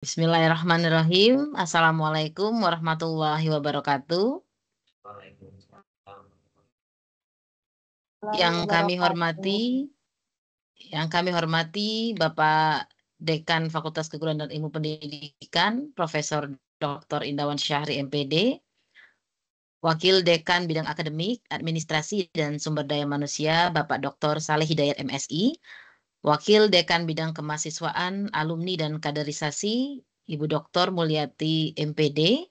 Bismillahirrahmanirrahim. Assalamualaikum warahmatullahi wabarakatuh. Yang kami hormati, Bapak Dekan Fakultas Keguruan dan Ilmu Pendidikan, Profesor Dr. Indawan Syahri MPD, Wakil Dekan Bidang Akademik, Administrasi dan Sumber Daya Manusia, Bapak Dr. Saleh Hidayat MSI, Wakil Dekan Bidang Kemahasiswaan, Alumni dan Kaderisasi, Ibu Dr. Mulyati MPD,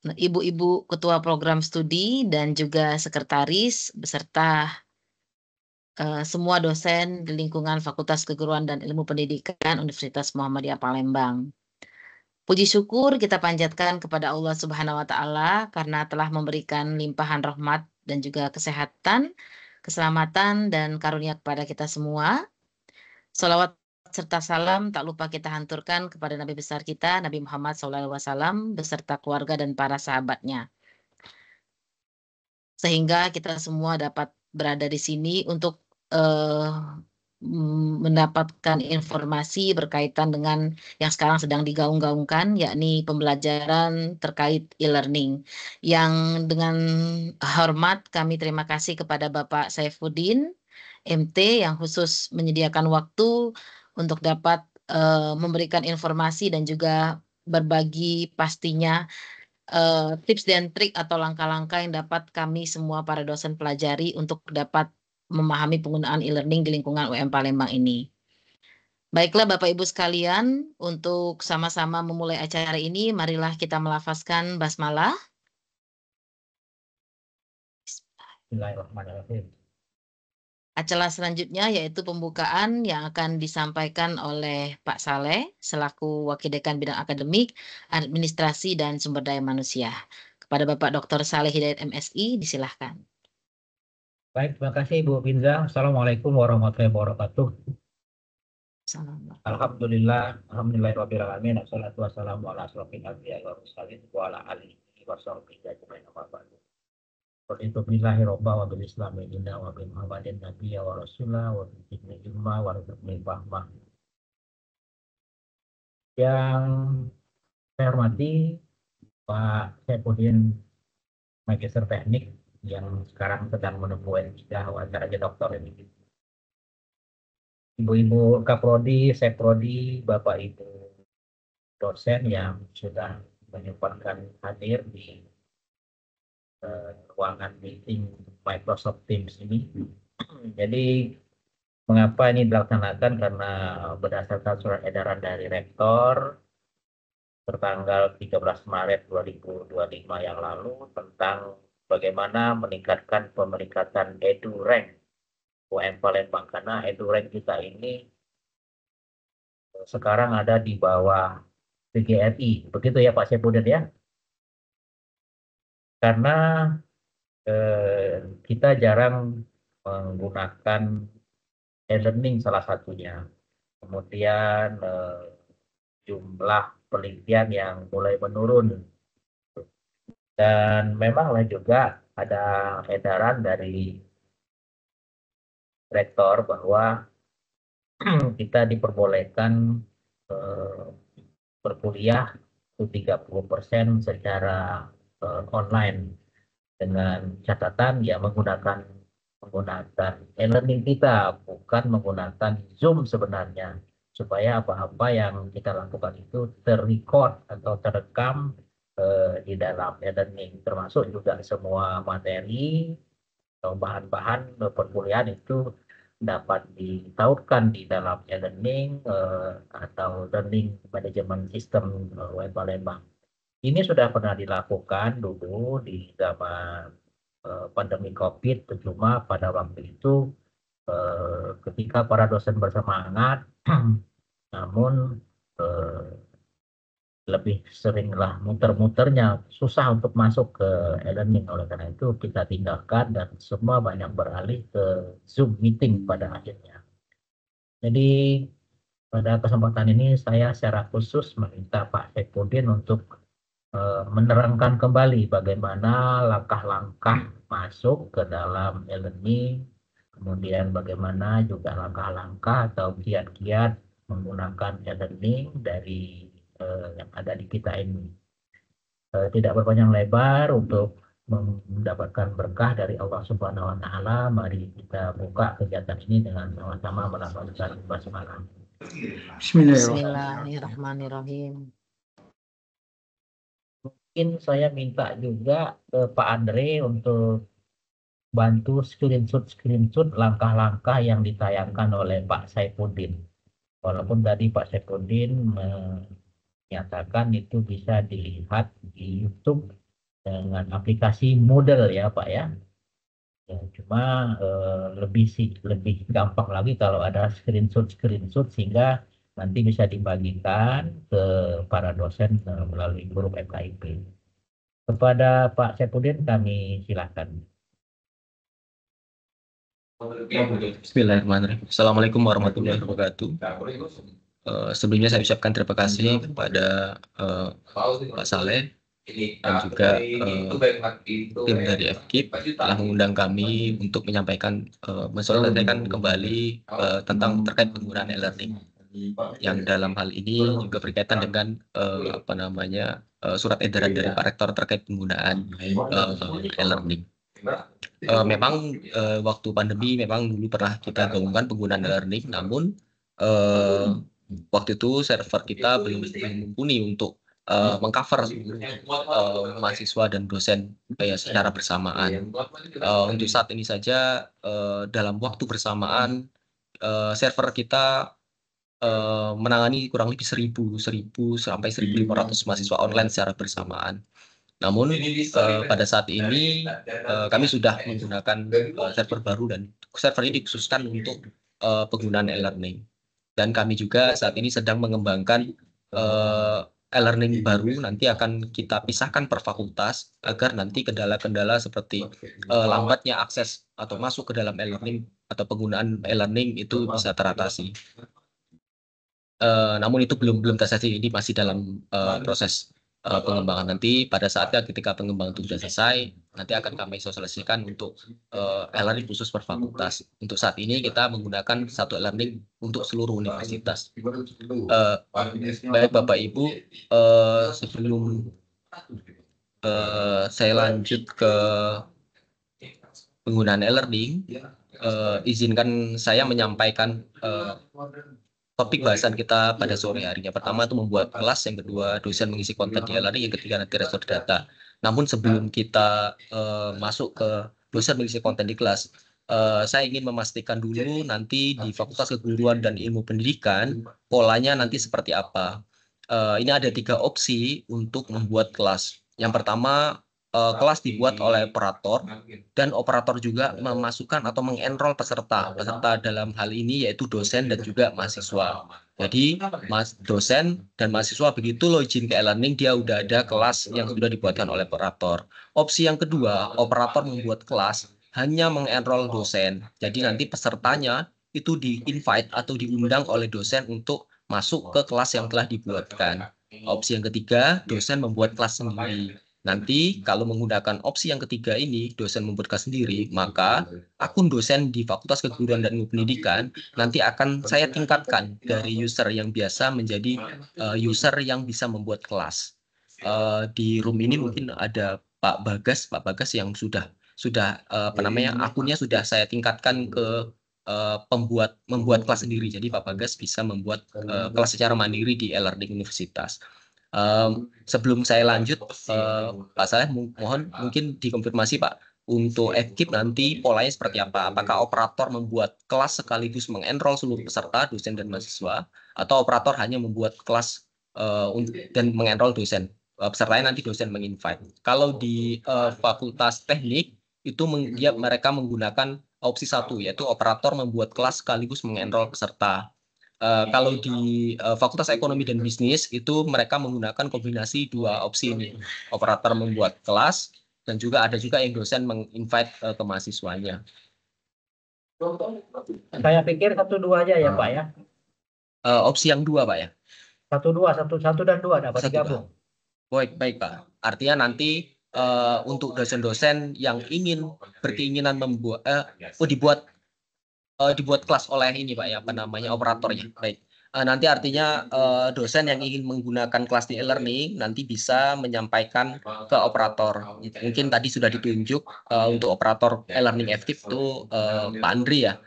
Ibu-ibu Ketua Program Studi dan juga Sekretaris, beserta semua dosen di lingkungan Fakultas Keguruan dan Ilmu Pendidikan Universitas Muhammadiyah Palembang. Puji syukur kita panjatkan kepada Allah Subhanahu wa Ta'ala karena telah memberikan limpahan rahmat dan juga kesehatan, keselamatan, dan karunia kepada kita semua. Salawat serta salam tak lupa kita hanturkan kepada Nabi besar kita, Nabi Muhammad SAW, beserta keluarga dan para sahabatnya. Sehingga kita semua dapat berada di sini untuk mendapatkan informasi berkaitan dengan yang sekarang sedang digaung-gaungkan, yakni pembelajaran terkait e-learning. Yang dengan hormat kami terima kasih kepada Bapak Saifuddin, MT, yang khusus menyediakan waktu untuk dapat memberikan informasi dan juga berbagi pastinya tips dan trik atau langkah-langkah yang dapat kami semua para dosen pelajari untuk dapat memahami penggunaan e-learning di lingkungan UM Palembang ini. Baiklah Bapak Ibu sekalian, untuk sama-sama memulai acara ini, marilah kita melafazkan basmalah. Bismillahirrahmanirrahim. Acara selanjutnya yaitu pembukaan yang akan disampaikan oleh Pak Saleh selaku Wakil Dekan Bidang Akademik, Administrasi dan Sumber Daya Manusia. Kepada Bapak Dr. Saleh Hidayat MSI, disilahkan. Baik, terima kasih Ibu Binza. Assalamualaikum warahmatullahi wabarakatuh. Alhamdulillahirabbil alamin. Wassalatu wassalamu ala asrofil anbiya'i wal mursalin wa ala alihi wa sahbihi ajmain. Raditu billahi robba wa bil islami dinna wa bi Muhammadin nabiyya wa rasulah wa bi ilma wa rizqi fahmah. Yang saya hormati Pak Saifuddin, Magister Teknik yang sekarang sedang menempuh S3 wawancara doktor ini. Ibu-ibu Kaprodi, Seprodi, Bapak Ibu dosen yang sudah menyempatkan hadir di ruangan meeting Microsoft Teams ini. Jadi mengapa ini dilaksanakan? Karena berdasarkan surat edaran dari Rektor tertanggal 13 Maret 2025 yang lalu tentang bagaimana meningkatkan pemeringkatan EduRank UM Palembang, karena EduRank kita ini sekarang ada di bawah PGRI, begitu ya Pak Saifuddin ya? Karena kita jarang menggunakan e-learning salah satunya. Kemudian jumlah penelitian yang mulai menurun. Dan memanglah juga ada edaran dari rektor bahwa kita diperbolehkan berkuliah 30% secara online, dengan catatan ya menggunakan e-learning kita, bukan menggunakan Zoom sebenarnya, supaya apa-apa yang kita lakukan itu terrecord atau terekam di dalam e-learning, termasuk juga semua materi atau bahan-bahan perkuliahan itu dapat ditautkan di dalam e-learning atau learning management system UM Palembang. Ini sudah pernah dilakukan dulu di zaman pandemi COVID, cuma pada waktu itu ketika para dosen bersemangat, namun lebih seringlah muter-muternya, susah untuk masuk ke e-learning. Oleh karena itu kita tinggalkan dan semua banyak beralih ke Zoom meeting pada akhirnya. Jadi pada kesempatan ini saya secara khusus meminta Pak Saifuddin untuk menerangkan kembali bagaimana langkah-langkah masuk ke dalam e-learning, kemudian bagaimana juga langkah-langkah atau kiat-kiat menggunakan e-learning dari yang ada di kita ini. Tidak berpanjang lebar untuk mendapatkan berkah dari Allah Subhanahu wa Ta'ala, mari kita buka kegiatan ini dengan sama-sama melafalkan basmalah. Bismillahirrahmanirrahim. Mungkin saya minta juga ke Pak Andre untuk bantu screenshot langkah-langkah yang ditayangkan oleh Pak Saifuddin. Walaupun tadi Pak Saifuddin menyatakan itu bisa dilihat di YouTube dengan aplikasi Moodle ya Pak ya. Ya, cuma lebih gampang lagi kalau ada screenshot sehingga nanti bisa dibagikan ke para dosen melalui grup FKIP. Kepada Pak Saifuddin kami silakan. Bismillahirrahmanirrahim. Assalamualaikum warahmatullahi wabarakatuh. Sebelumnya saya ucapkan terima kasih kepada Pak Saleh dan juga tim dari FKIP telah mengundang kami untuk menyampaikan mensosialisasikan kembali tentang terkait penggunaan e-learning yang dalam hal ini juga berkaitan dengan surat edaran dari Pak Rektor terkait penggunaan e-learning. Memang waktu pandemi memang dulu pernah kita gaungkan penggunaan e-learning, namun waktu itu server kita belum mumpuni untuk mengcover mahasiswa dan dosen secara bersamaan. Untuk saat ini saja dalam waktu bersamaan server kita menangani kurang lebih 1.000 sampai 1.500 mahasiswa online secara bersamaan. Namun pada saat ini kami sudah menggunakan server baru dan server ini dikhususkan untuk penggunaan e-learning. Dan kami juga saat ini sedang mengembangkan e-learning baru, nanti akan kita pisahkan per fakultas agar nanti kendala-kendala seperti lambatnya akses atau masuk ke dalam e-learning atau penggunaan e-learning itu bisa teratasi. Namun itu belum terjadi, ini masih dalam proses pengembangan. Nanti pada saatnya ketika pengembangan itu sudah selesai, nanti akan kami sosialisasikan untuk e-learning khusus per fakultas. Untuk saat ini kita menggunakan satu e-learning untuk seluruh universitas. Baik Bapak Ibu, sebelum saya lanjut ke penggunaan e-learning, izinkan saya menyampaikan topik bahasan kita pada sore hari. Yang pertama itu membuat kelas, yang kedua dosen mengisi konten di e-learning, yang ketiga nanti respon data. Namun sebelum kita masuk ke dosen mengisi konten di kelas, saya ingin memastikan dulu nanti di Fakultas Keguruan dan Ilmu Pendidikan polanya nanti seperti apa. Ini ada 3 opsi untuk membuat kelas. Yang pertama, kelas dibuat oleh operator, dan operator juga memasukkan atau mengenrol peserta dalam hal ini yaitu dosen dan juga mahasiswa. Jadi dosen dan mahasiswa begitu login ke e-learning, dia udah ada kelas yang sudah dibuatkan oleh operator. Opsi yang kedua, operator membuat kelas hanya mengenrol dosen. Jadi nanti pesertanya itu di-invite atau diundang oleh dosen untuk masuk ke kelas yang telah dibuatkan. Opsi yang ketiga, dosen membuat kelas sendiri. Nanti kalau menggunakan opsi yang ketiga ini, dosen membuat kelas sendiri, maka akun dosen di Fakultas Keguruan dan Ilmu Pendidikan nanti akan saya tingkatkan dari user yang biasa menjadi user yang bisa membuat kelas. Di room ini mungkin ada Pak Bagas yang sudah akunnya sudah saya tingkatkan ke membuat kelas sendiri. Jadi Pak Bagas bisa membuat kelas secara mandiri di e-learning universitas. Sebelum saya lanjut, Pak Saleh, mohon mungkin dikonfirmasi Pak, untuk FKIP nanti polanya seperti apa? Apakah operator membuat kelas sekaligus mengenrol seluruh peserta, dosen dan mahasiswa, atau operator hanya membuat kelas dan mengenrol dosen? Pesertanya nanti dosen menginvite. Kalau di Fakultas Teknik itu mereka menggunakan opsi 1, yaitu operator membuat kelas sekaligus mengenrol peserta. Kalau di Fakultas Ekonomi dan Bisnis itu mereka menggunakan kombinasi 2 opsi ini. Operator membuat kelas dan ada juga yang dosen menginvite ke mahasiswanya. Saya pikir 1-2 aja ya Pak ya. Opsi yang 2 Pak ya. 1 dan 2 dapat digabung. Baik Pak. Artinya nanti untuk dosen-dosen yang berkeinginan dibuat kelas oleh ini Pak ya, operatornya. Baik. Nanti artinya dosen yang ingin menggunakan kelas di e-learning nanti bisa menyampaikan ke operator. Mungkin tadi sudah ditunjuk untuk operator e-learning aktif itu Pak Andri ya.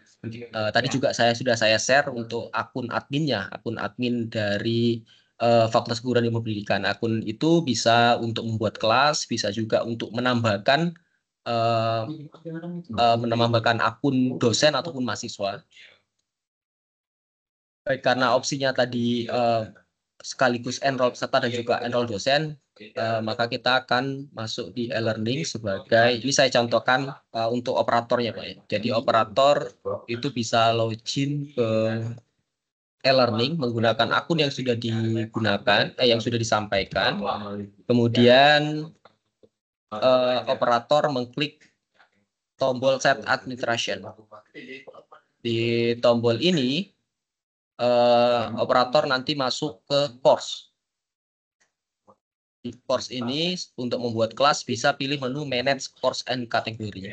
Tadi juga sudah saya share untuk akun adminnya, akun admin dari Fakultas Keguruan Ilmu Pendidikan. Akun itu bisa untuk membuat kelas, bisa juga untuk menambahkan akun dosen ataupun mahasiswa. Baik, karena opsinya tadi sekaligus enroll peserta dan juga enroll dosen, maka kita akan masuk di e-learning sebagai, ini saya contohkan untuk operatornya Pak ya. Jadi operator itu bisa login ke e-learning menggunakan akun yang sudah digunakan, yang sudah disampaikan. Kemudian operator mengklik tombol set administration. Di tombol ini operator nanti masuk ke course. Di course ini untuk membuat kelas bisa pilih menu manage course and category.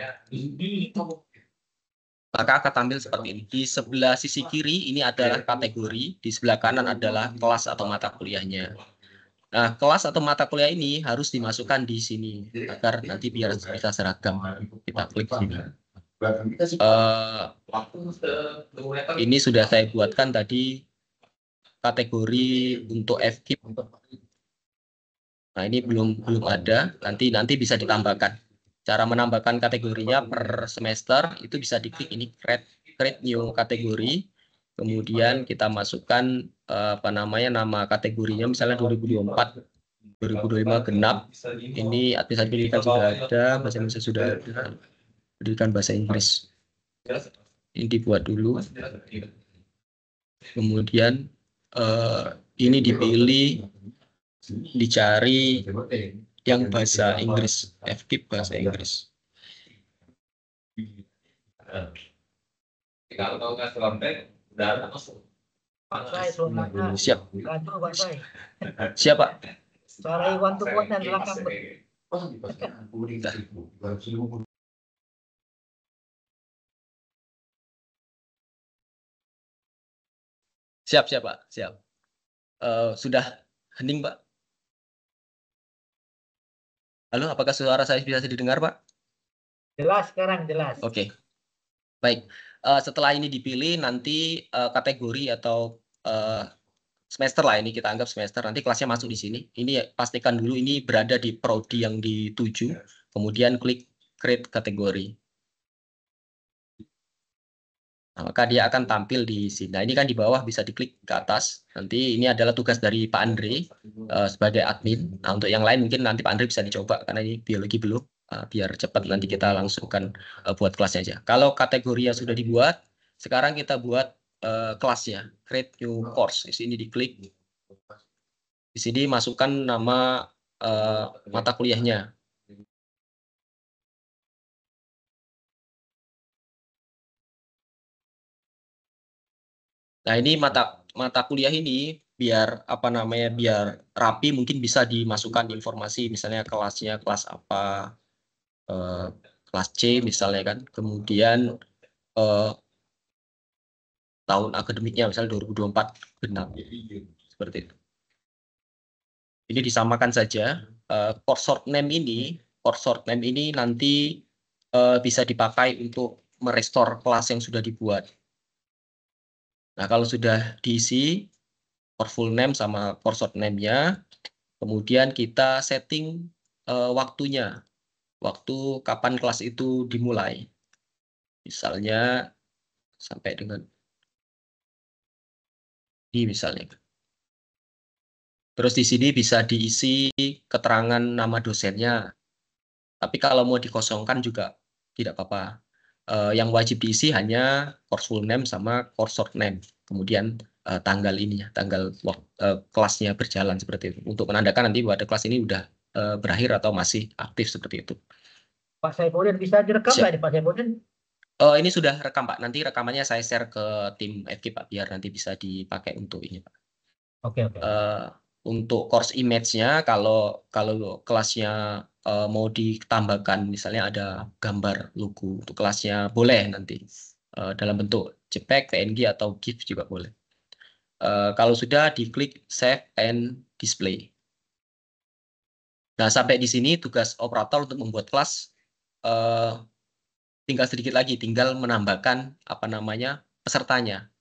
Maka akan tampil seperti ini. Di sebelah sisi kiri ini adalah kategori, di sebelah kanan adalah kelas atau mata kuliahnya. Nah, kelas atau mata kuliah ini harus dimasukkan di sini agar nanti biar bisa seragam. Kita klik sini. Ini sudah saya buatkan tadi kategori untuk FKIP. Nah, ini belum ada, nanti bisa ditambahkan. Cara menambahkan kategorinya per semester itu bisa diklik ini create new kategori. Kemudian kita masukkan nama kategorinya misalnya 2024, 2025 genap. Ini administrasi pendidikan sudah ada, bahasa Indonesia sudah ada, pendidikan bahasa Inggris. Ini dibuat dulu. Kemudian ini dipilih, dicari yang bahasa Inggris, FKIP bahasa Inggris. Siap. Siapa? Suara Iwan tuh kuat dan belakang. Siap, Pak. Siap. Sudah hening, Pak? Halo, apakah suara saya bisa didengar, Pak? Jelas sekarang, jelas. Oke. Baik. Setelah ini dipilih, nanti kategori atau semester lah, ini kita anggap semester, nanti kelasnya masuk di sini. Ini pastikan dulu ini berada di prodi yang dituju, kemudian klik create kategori. Nah, maka dia akan tampil di sini. Nah, ini kan di bawah bisa diklik ke atas. Nanti ini adalah tugas dari Pak Andre sebagai admin. Nah, untuk yang lain mungkin nanti Pak Andre bisa dicoba karena ini biologi belum. Biar cepat nanti kita langsungkan buat kelasnya aja. Kalau kategori yang sudah dibuat, sekarang kita buat kelasnya, create new course. Di sini diklik. Di sini masukkan nama mata kuliahnya. Nah, ini mata kuliah ini biar biar rapi, mungkin bisa dimasukkan informasi misalnya kelasnya kelas apa, kelas C misalnya kan, kemudian tahun akademiknya misalnya 2024 genap, seperti itu. Ini disamakan saja. Course short name ini nanti bisa dipakai untuk merestore kelas yang sudah dibuat. Nah, kalau sudah diisi course full name sama course short name-nya, kemudian kita setting waktunya, waktu kapan kelas itu dimulai. Misalnya sampai dengan ini misalnya. Terus di sini bisa diisi keterangan nama dosennya. Tapi kalau mau dikosongkan juga tidak apa-apa. Yang wajib diisi hanya course full name sama course short name. Kemudian tanggal ini ya, tanggal kelasnya berjalan seperti itu. Untuk menandakan nanti bahwa kelas ini udah berakhir atau masih aktif seperti itu. Pak Saipudin bisa direkam nggak nih Pak Saipudin? Ini sudah rekam Pak. Nanti rekamannya saya share ke tim FK Pak, biar nanti bisa dipakai untuk ini Pak. Oke. Untuk course image-nya, kalau kelasnya mau ditambahkan, misalnya ada gambar logo untuk kelasnya, boleh nanti dalam bentuk JPEG, PNG atau GIF juga boleh. Kalau sudah, diklik Save and Display. Nah, sampai di sini tugas operator untuk membuat kelas tinggal sedikit lagi, tinggal menambahkan apa namanya pesertanya.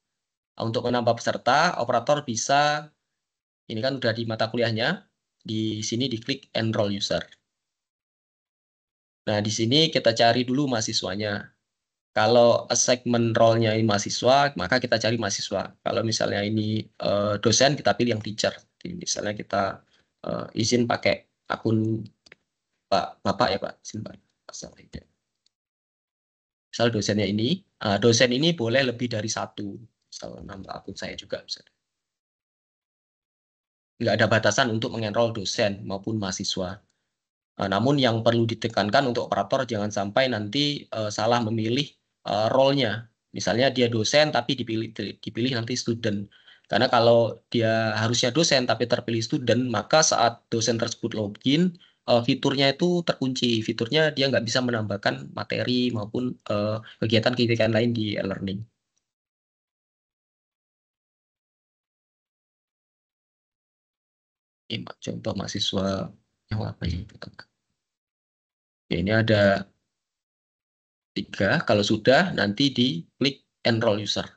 Untuk menambah peserta, operator bisa, ini kan udah di mata kuliahnya, di sini diklik Enroll User. Nah, di sini kita cari dulu mahasiswanya. Kalau assignment role-nya ini mahasiswa, maka kita cari mahasiswa. Kalau misalnya ini dosen, kita pilih yang teacher. Jadi, misalnya kita izin pakai akun Bapak ya Pak. Izin Pak. Misal dosennya ini, dosen ini boleh lebih dari satu. Misal nambah akun saya juga. Misalnya. Nggak ada batasan untuk mengenrol dosen maupun mahasiswa. Namun yang perlu ditekankan untuk operator jangan sampai nanti salah memilih role-nya. Misalnya dia dosen tapi dipilih nanti student. Karena kalau dia harusnya dosen tapi terpilih student, maka saat dosen tersebut login, fiturnya itu terkunci. Fiturnya dia nggak bisa menambahkan materi maupun kegiatan-kegiatan lain di e-learning. Ini contoh mahasiswa yang apa ini? Ya, ini ada 3. Kalau sudah, nanti diklik Enroll User.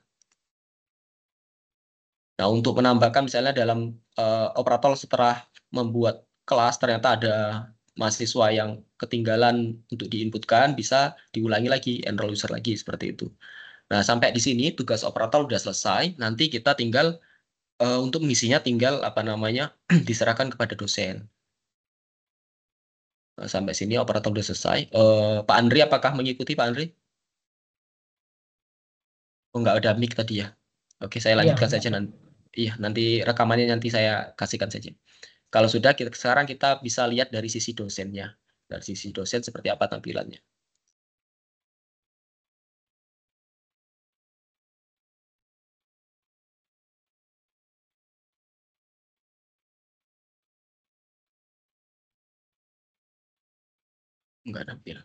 Nah, untuk menambahkan misalnya dalam operator setelah membuat kelas, ternyata ada mahasiswa yang ketinggalan untuk diinputkan, bisa diulangi lagi, Enroll User lagi, seperti itu. Nah, sampai di sini tugas operator sudah selesai. Nanti kita tinggal, untuk mengisinya tinggal, apa namanya, diserahkan kepada dosen. Nah, sampai sini operator sudah selesai. Pak Andri, apakah mengikuti Pak Andri? Oh, nggak ada mic tadi ya. Oke, saya lanjutkan saja nanti. Iya, nanti rekamannya nanti saya kasihkan saja. Kalau sudah, sekarang kita bisa lihat dari sisi dosennya. Dari sisi dosen seperti apa tampilannya. Enggak nampil.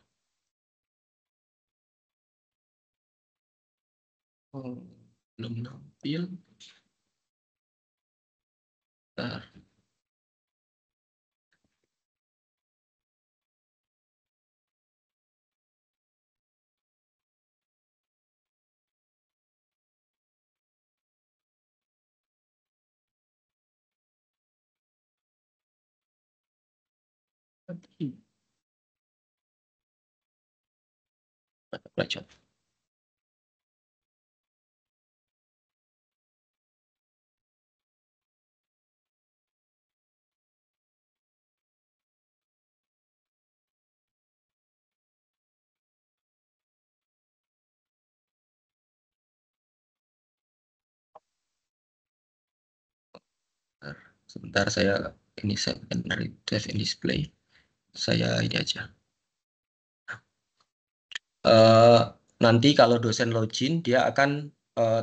Oh, belum nampil. Bentar. Pelajaran. Sebentar saya ini save and display. Saya ini aja. Nanti kalau dosen login dia akan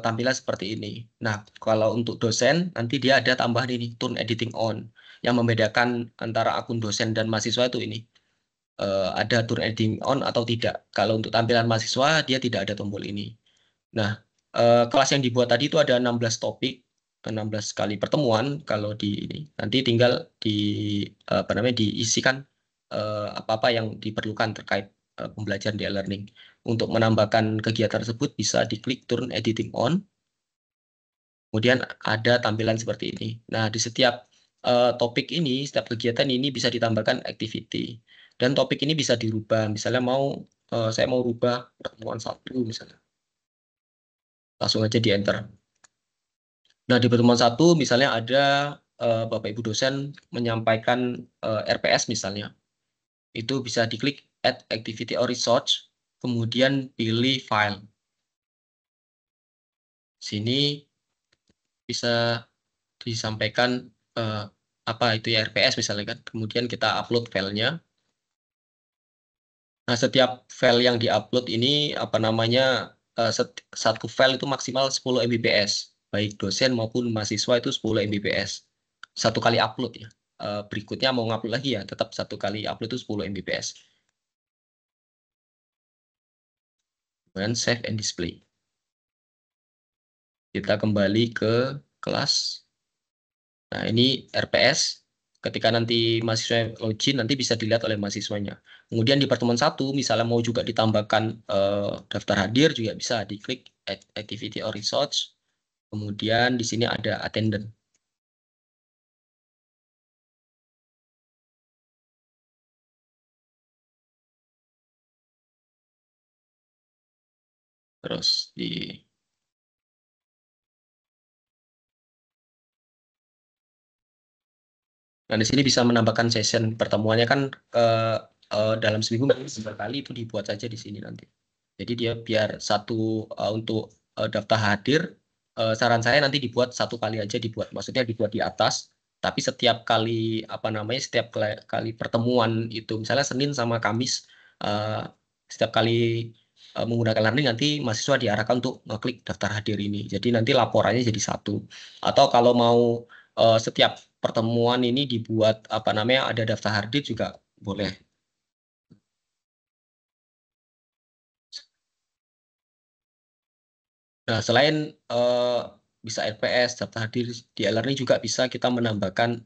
tampilan seperti ini. Nah, kalau untuk dosen nanti dia ada tambahan ini turn editing on yang membedakan antara akun dosen dan mahasiswa itu ini. Ada turn editing on atau tidak. Kalau untuk tampilan mahasiswa dia tidak ada tombol ini. Nah, kelas yang dibuat tadi itu ada 16 topik, 16 kali pertemuan. Kalau di ini nanti tinggal apa namanya diisikan apa-apa yang diperlukan terkait pembelajaran di e-learning. Untuk menambahkan kegiatan tersebut bisa diklik turn editing on. Kemudian ada tampilan seperti ini. Nah, di setiap topik ini, setiap kegiatan ini bisa ditambahkan activity. Dan topik ini bisa dirubah. Misalnya saya mau rubah pertemuan 1 misalnya. Langsung aja di enter. Nah, di pertemuan 1 misalnya ada Bapak Ibu dosen menyampaikan RPS misalnya. Itu bisa diklik add activity or resource, kemudian pilih file. Sini bisa disampaikan apa itu ya RPS misalnya kan. Kemudian kita upload filenya. Nah, setiap file yang diupload ini apa namanya satu file itu maksimal 10 Mbps. Baik dosen maupun mahasiswa itu 10 Mbps. Satu kali upload ya. Berikutnya mau ngupload lagi ya, tetap satu kali upload itu 10 Mbps. Kemudian save and display. Kita kembali ke kelas. Nah, ini RPS. Ketika nanti mahasiswa login, nanti bisa dilihat oleh mahasiswanya. Kemudian di pertemuan 1, misalnya mau juga ditambahkan daftar hadir, juga bisa diklik Activity or Resource. Kemudian di sini ada Attendant. Terus Nah, di sini bisa menambahkan session pertemuannya kan dalam seminggu sekali, itu dibuat saja di sini nanti. Jadi dia biar satu untuk daftar hadir, saran saya nanti dibuat satu kali aja dibuat. Maksudnya dibuat di atas, tapi setiap kali setiap kali pertemuan itu, misalnya Senin sama Kamis, setiap kali menggunakan learning nanti mahasiswa diarahkan untuk ngeklik daftar hadir ini. Jadi nanti laporannya jadi satu. Atau kalau mau setiap pertemuan ini dibuat ada daftar hadir juga boleh. Nah, selain bisa RPS, daftar hadir di e-learning juga bisa kita menambahkan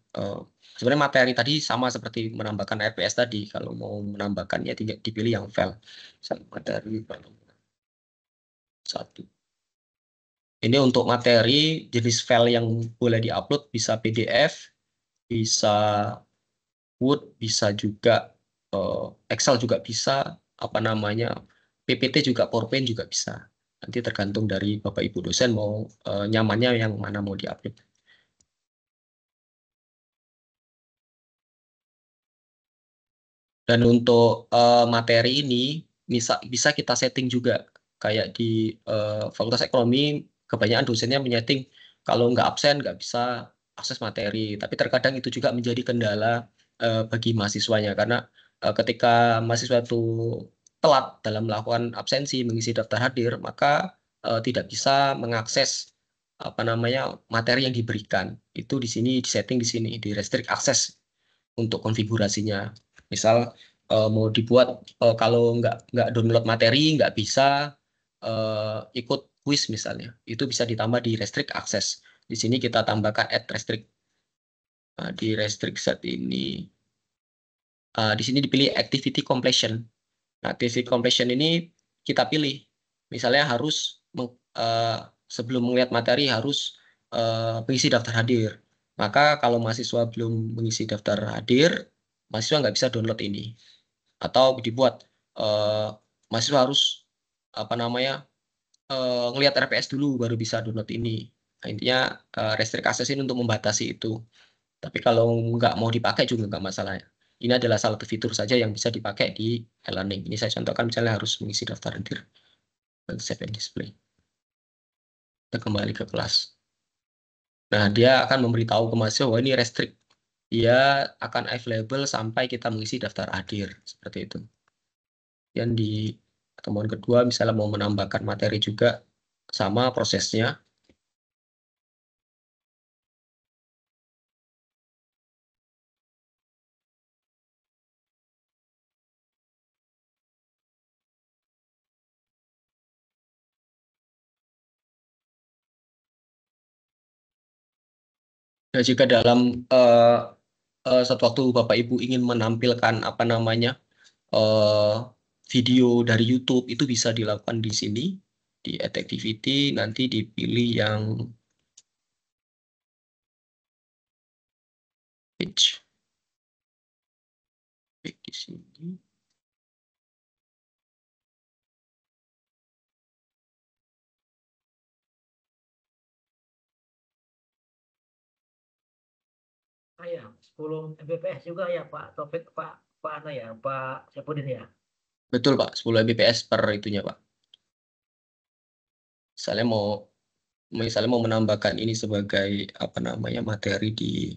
sebenarnya materi tadi sama seperti menambahkan RPS tadi. Kalau mau menambahkannya tinggal dipilih yang file. Materi satu. Ini untuk materi jenis file yang boleh diupload bisa PDF, bisa Word, bisa juga Excel juga bisa, PPT juga, PowerPoint juga bisa. Nanti tergantung dari Bapak Ibu dosen mau nyamannya yang mana mau diupload. Dan untuk materi ini bisa kita setting juga. Kayak di Fakultas Ekonomi, kebanyakan dosennya menyeting kalau nggak absen nggak bisa akses materi. Tapi terkadang itu juga menjadi kendala bagi mahasiswanya. Karena ketika mahasiswa itu telat dalam melakukan absensi, mengisi daftar hadir, maka tidak bisa mengakses materi yang diberikan. Itu di sini disetting di sini, di restrict akses untuk konfigurasinya. Misal mau dibuat kalau nggak download materi nggak bisa ikut quiz misalnya, itu bisa ditambah di restrict access. Di sini kita tambahkan add restrict. Nah, di restrict set ini di sini dipilih activity completion. Nah, activity completion ini kita pilih, misalnya harus sebelum melihat materi harus mengisi daftar hadir. Maka kalau mahasiswa belum mengisi daftar hadir, mahasiswa nggak bisa download ini. Atau dibuat mahasiswa harus ngelihat RPS dulu baru bisa download ini. Nah, intinya restrict access ini untuk membatasi itu. Tapi kalau nggak mau dipakai juga nggak masalah. Ini adalah salah satu fitur saja yang bisa dipakai di e-learning. Ini saya contohkan misalnya harus mengisi daftar hadir dan save and display. Kita kembali ke kelas. Nah, dia akan memberitahu ke mahasiswa bahwa ini restrict. Dia akan available sampai kita mengisi daftar hadir. Seperti itu. Dan di pertemuan kedua, misalnya mau menambahkan materi juga, sama prosesnya. Dan jika dalam suatu waktu Bapak Ibu ingin menampilkan video dari YouTube, itu bisa dilakukan di sini di Add Activity, nanti dipilih yang page. Klik di sini. Ya, 10 Mbps juga ya Pak Topik, Pak Ana ya, Pak Syafudin ya. Betul Pak, 10 Mbps per itunya Pak. Misalnya mau menambahkan ini sebagai materi di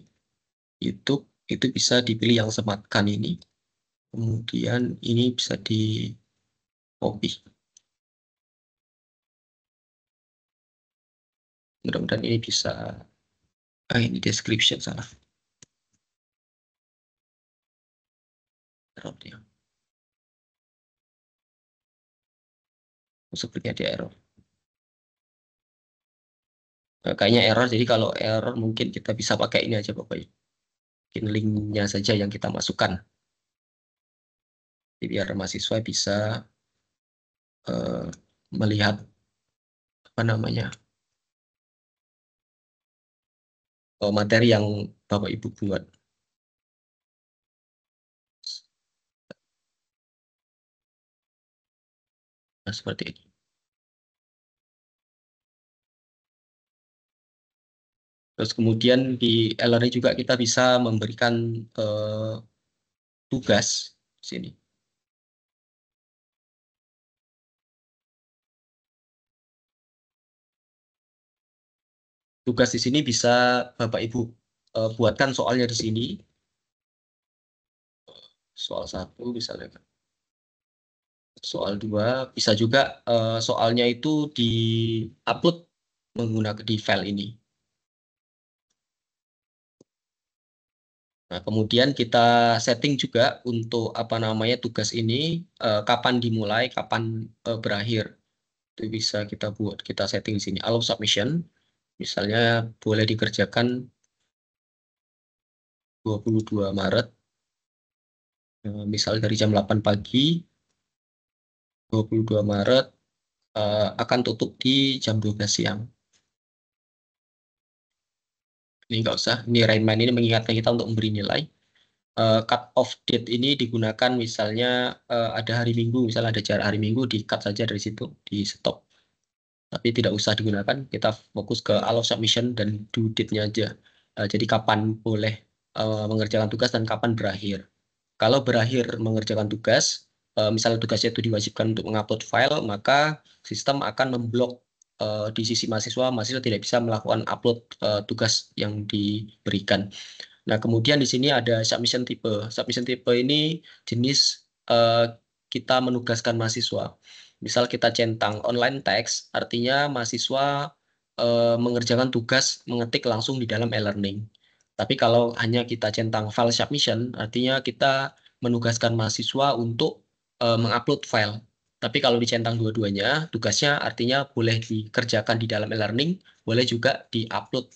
YouTube, itu bisa dipilih yang sematkan ini. Kemudian ini bisa di copy. Mudah-mudahan ini bisa. Ini description salah. Error dia. Sepertinya dia error. Kayaknya error, jadi kalau error mungkin kita bisa pakai ini aja Bapak Ibu. Mungkin linknya saja yang kita masukkan. Jadi biar mahasiswa bisa melihat apa namanya materi yang Bapak Ibu buat. Nah, seperti ini. Terus kemudian di LRI juga kita bisa memberikan tugas di sini. Tugas di sini bisa Bapak Ibu buatkan soalnya di sini. Soal 1 misalnya. Soal 2 bisa juga soalnya itu di-upload menggunakan di file ini. Nah, kemudian kita setting juga untuk apa namanya tugas ini kapan dimulai, kapan berakhir. Itu bisa kita buat, kita setting di sini. Allow submission, misalnya boleh dikerjakan 22 Maret, misal dari jam 8 pagi, 22 Maret akan tutup di jam 12 siang. Ini nggak usah, ini Rainman ini mengingatkan kita untuk memberi nilai. Cut off date ini digunakan misalnya ada hari Minggu, misalnya ada jarak hari Minggu, di cut saja dari situ, di stop. Tapi tidak usah digunakan, kita fokus ke allow submission dan due date-nya aja. Jadi kapan boleh mengerjakan tugas dan kapan berakhir. Kalau berakhir mengerjakan tugas, misalnya tugasnya itu diwajibkan untuk mengupload file, maka sistem akan memblok di sisi mahasiswa, mahasiswa tidak bisa melakukan upload tugas yang diberikan. Nah, kemudian di sini ada submission type. Submission type ini jenis kita menugaskan mahasiswa. Misal kita centang online text, artinya mahasiswa mengerjakan tugas mengetik langsung di dalam e-learning. Tapi kalau hanya kita centang file submission, artinya kita menugaskan mahasiswa untuk mengupload file. Tapi kalau dicentang dua-duanya, tugasnya artinya boleh dikerjakan di dalam e-learning, boleh juga diupload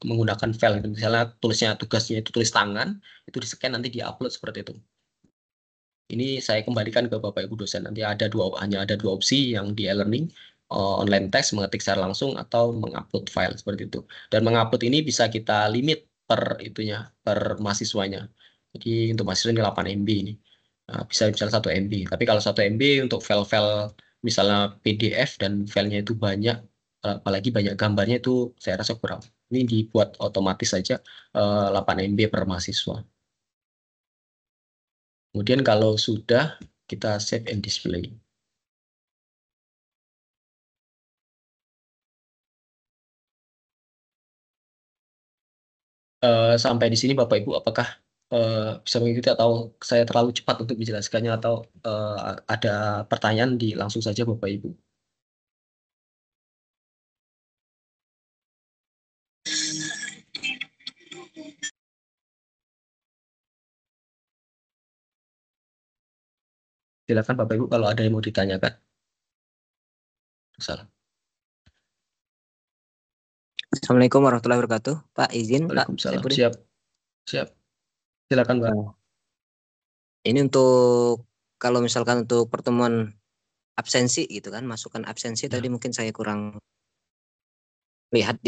menggunakan file. Misalnya tugasnya itu tulis tangan, itu di-scan nanti di-upload seperti itu. Ini saya kembalikan ke Bapak Ibu dosen. Nanti hanya ada dua opsi yang di e-learning, online text mengetik secara langsung atau mengupload file seperti itu. Dan mengupload ini bisa kita limit per mahasiswanya. Jadi untuk mahasiswa ini 8 MB ini. Bisa misalnya 1 MB. Tapi kalau 1 MB untuk file-file misalnya PDF dan filenya itu banyak, apalagi banyak gambarnya, itu saya rasa kurang. Ini dibuat otomatis saja 8 MB per mahasiswa. Kemudian kalau sudah, kita save and display. Sampai di sini Bapak Ibu, apakah bisa mengikuti atau saya terlalu cepat untuk menjelaskannya, atau ada pertanyaan langsung saja Bapak Ibu. Silakan Bapak Ibu kalau ada yang mau ditanyakan. Salam. Assalamualaikum warahmatullahi wabarakatuh. Pak, izin Pak Waalaikumsalam. Saipudin. Siap. Silakan Pak. Ini untuk kalau misalkan untuk pertemuan absensi gitu kan, masukan absensi Ya. tadi mungkin saya kurang lihat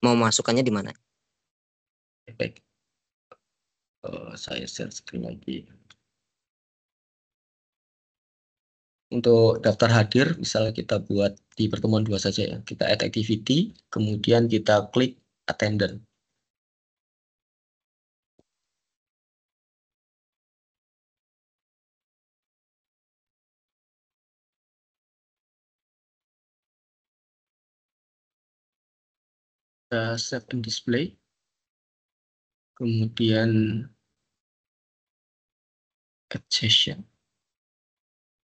mau masukannya di mana. Baik. Saya share screen lagi. Untuk daftar hadir, misalnya kita buat di pertemuan 2 saja ya. Kita add activity, kemudian kita klik attendance. Save and display. Kemudian add session.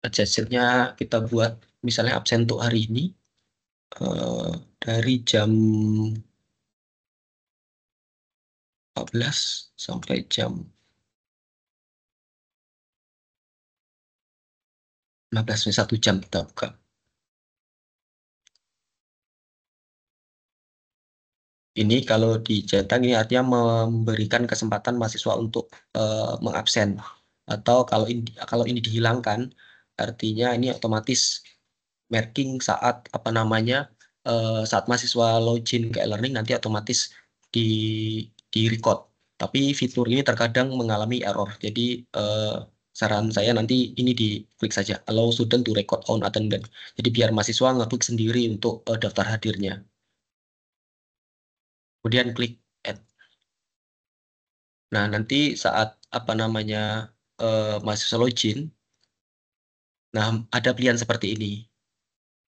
Sessionnya kita buat misalnya absen untuk hari ini dari jam 14 sampai jam 15, 1 jam kita buka. Ini kalau dicetak ini artinya memberikan kesempatan mahasiswa untuk mengabsen. Atau kalau ini dihilangkan, artinya ini otomatis marking saat saat mahasiswa login ke e-learning nanti otomatis di record. Tapi fitur ini terkadang mengalami error. Jadi saran saya nanti ini diklik saja allow student to record on attendance. Jadi biar mahasiswa ngeklik sendiri untuk daftar hadirnya. Kemudian klik add. Nah, nanti saat mahasiswa login, nah ada pilihan seperti ini.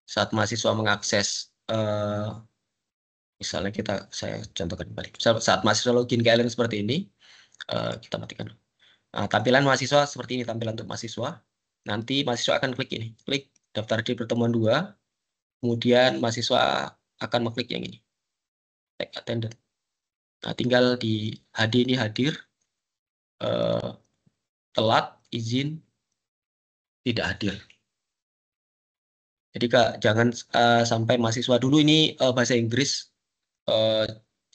Saat mahasiswa mengakses misalnya saya contohkan kembali. Saat mahasiswa login ke e-learning seperti ini, kita matikan. Nah, tampilan mahasiswa seperti ini, tampilan untuk mahasiswa. Nanti mahasiswa akan klik ini, klik daftar di pertemuan 2, kemudian mahasiswa akan mengklik yang ini, take attendance. Nah, tinggal di HD ini hadir, telat, izin, tidak hadir. Jadi Kak, jangan sampai mahasiswa dulu ini bahasa Inggris,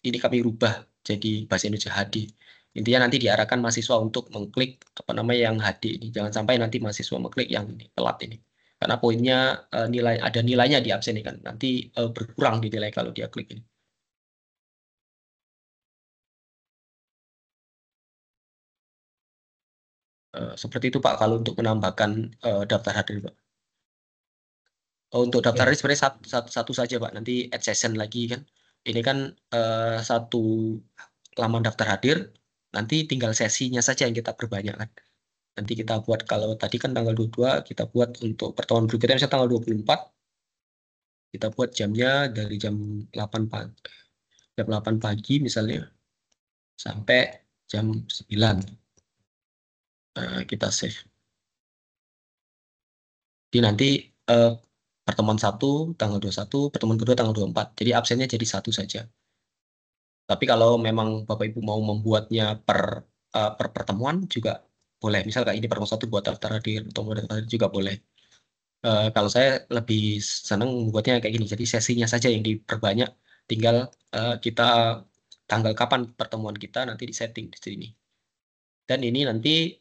ini kami rubah jadi bahasa Indonesia HD. Intinya nanti diarahkan mahasiswa untuk mengklik yang HD ini. Jangan sampai nanti mahasiswa mengklik yang ini, telat ini. Karena poinnya ada nilainya di absen ini kan. Nanti berkurang di nilai kalau dia klik ini. Seperti itu Pak kalau untuk menambahkan daftar hadir Pak. Untuk daftar hadir sebenarnya satu saja Pak. Nanti add session lagi kan. Ini kan satu laman daftar hadir. Nanti tinggal sesinya saja yang kita perbanyak kan. Nanti kita buat, kalau tadi kan tanggal 22, kita buat untuk pertemuan berikutnya misalnya tanggal 24, kita buat jamnya dari jam 8 pagi misalnya sampai jam 9. Kita save. Jadi nanti pertemuan 1 tanggal 21, pertemuan kedua tanggal 24. Jadi absennya jadi 1 saja. Tapi kalau memang Bapak Ibu mau membuatnya per pertemuan juga boleh. Misal kayak ini pertemuan 1 buat daftar hadir, pertemuan daftar hadir juga boleh. Kalau saya lebih senang membuatnya kayak gini. Jadi sesinya saja yang diperbanyak. Tinggal kita tanggal kapan pertemuan kita nanti disetting di sini. Dan ini nanti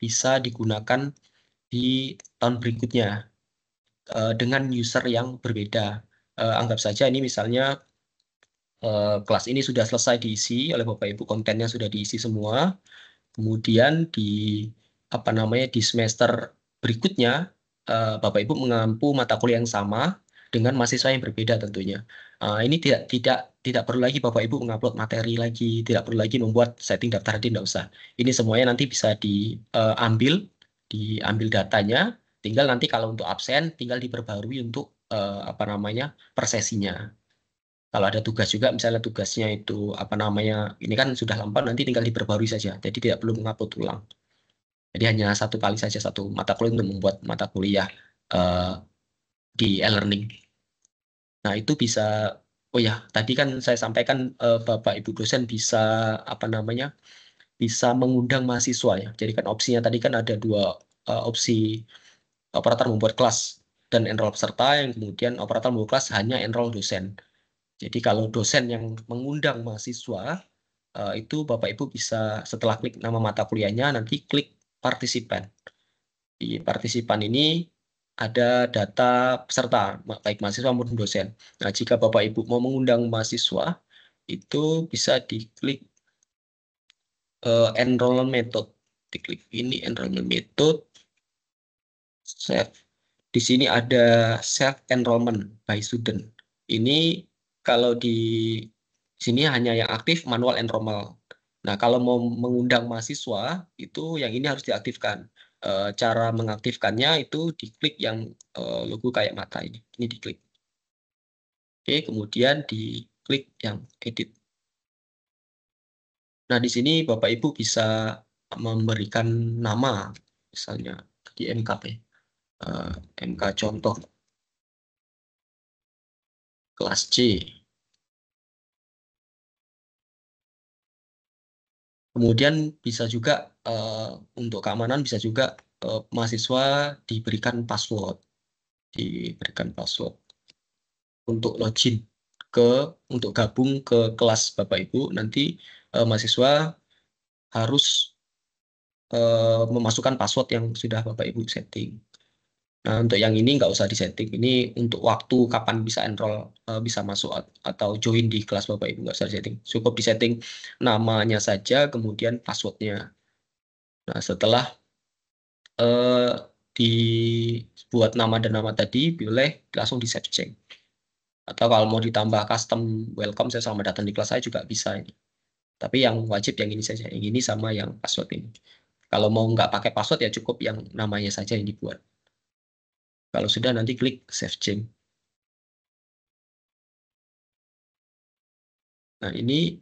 bisa digunakan di tahun berikutnya dengan user yang berbeda. Anggap saja ini misalnya kelas ini sudah selesai diisi oleh Bapak Ibu, kontennya sudah diisi semua. Kemudian di di semester berikutnya Bapak Ibu mengampu mata kuliah yang sama dengan mahasiswa yang berbeda tentunya. Ini tidak perlu lagi Bapak Ibu mengupload materi lagi, tidak perlu lagi membuat setting daftar hadir, tidak usah. Ini semuanya nanti bisa diambil datanya. Tinggal nanti kalau untuk absen tinggal diperbarui untuk per sesinya. Kalau ada tugas juga, misalnya tugasnya itu ini kan sudah lampau, nanti tinggal diperbarui saja. Jadi tidak perlu mengupload ulang. Jadi hanya satu kali saja satu mata kuliah untuk membuat mata kuliah di e-learning. Nah itu bisa, oh ya tadi kan saya sampaikan Bapak Ibu dosen bisa bisa mengundang mahasiswa ya. Jadi kan opsinya tadi kan ada 2 opsi, operator membuat kelas dan enroll peserta, yang kemudian operator membuat kelas hanya enroll dosen. Jadi kalau dosen yang mengundang mahasiswa, itu Bapak Ibu bisa setelah klik nama mata kuliahnya, nanti klik partisipan. Di partisipan ini ada data peserta, baik mahasiswa maupun dosen. Nah, jika Bapak Ibu mau mengundang mahasiswa, itu bisa diklik enrollment method. Diklik ini enrollment method, save. Di sini ada self enrollment by student. Ini kalau di sini hanya yang aktif manual enrollment. Nah, kalau mau mengundang mahasiswa, itu yang ini harus diaktifkan. Cara mengaktifkannya itu diklik yang logo kayak mata ini. Ini diklik. Oke, kemudian diklik yang edit. Nah, di sini Bapak Ibu bisa memberikan nama, misalnya di MKP. MK contoh kelas C. Kemudian bisa juga untuk keamanan bisa juga mahasiswa diberikan password untuk login. untuk gabung ke kelas Bapak Ibu, nanti mahasiswa harus memasukkan password yang sudah Bapak Ibu setting. Nah, untuk yang ini nggak usah disetting. Ini untuk waktu kapan bisa enroll, bisa masuk atau join di kelas Bapak Ibu, nggak usah disetting. Cukup disetting namanya saja, kemudian passwordnya. Nah, setelah dibuat nama dan nama tadi, boleh langsung di save change. Atau kalau mau ditambah custom welcome saya sama datang di kelas saya juga bisa ini. Tapi yang wajib yang ini saja, yang ini sama yang password ini. Kalau mau nggak pakai password ya cukup yang namanya saja yang dibuat. Kalau sudah nanti klik save change. Nah ini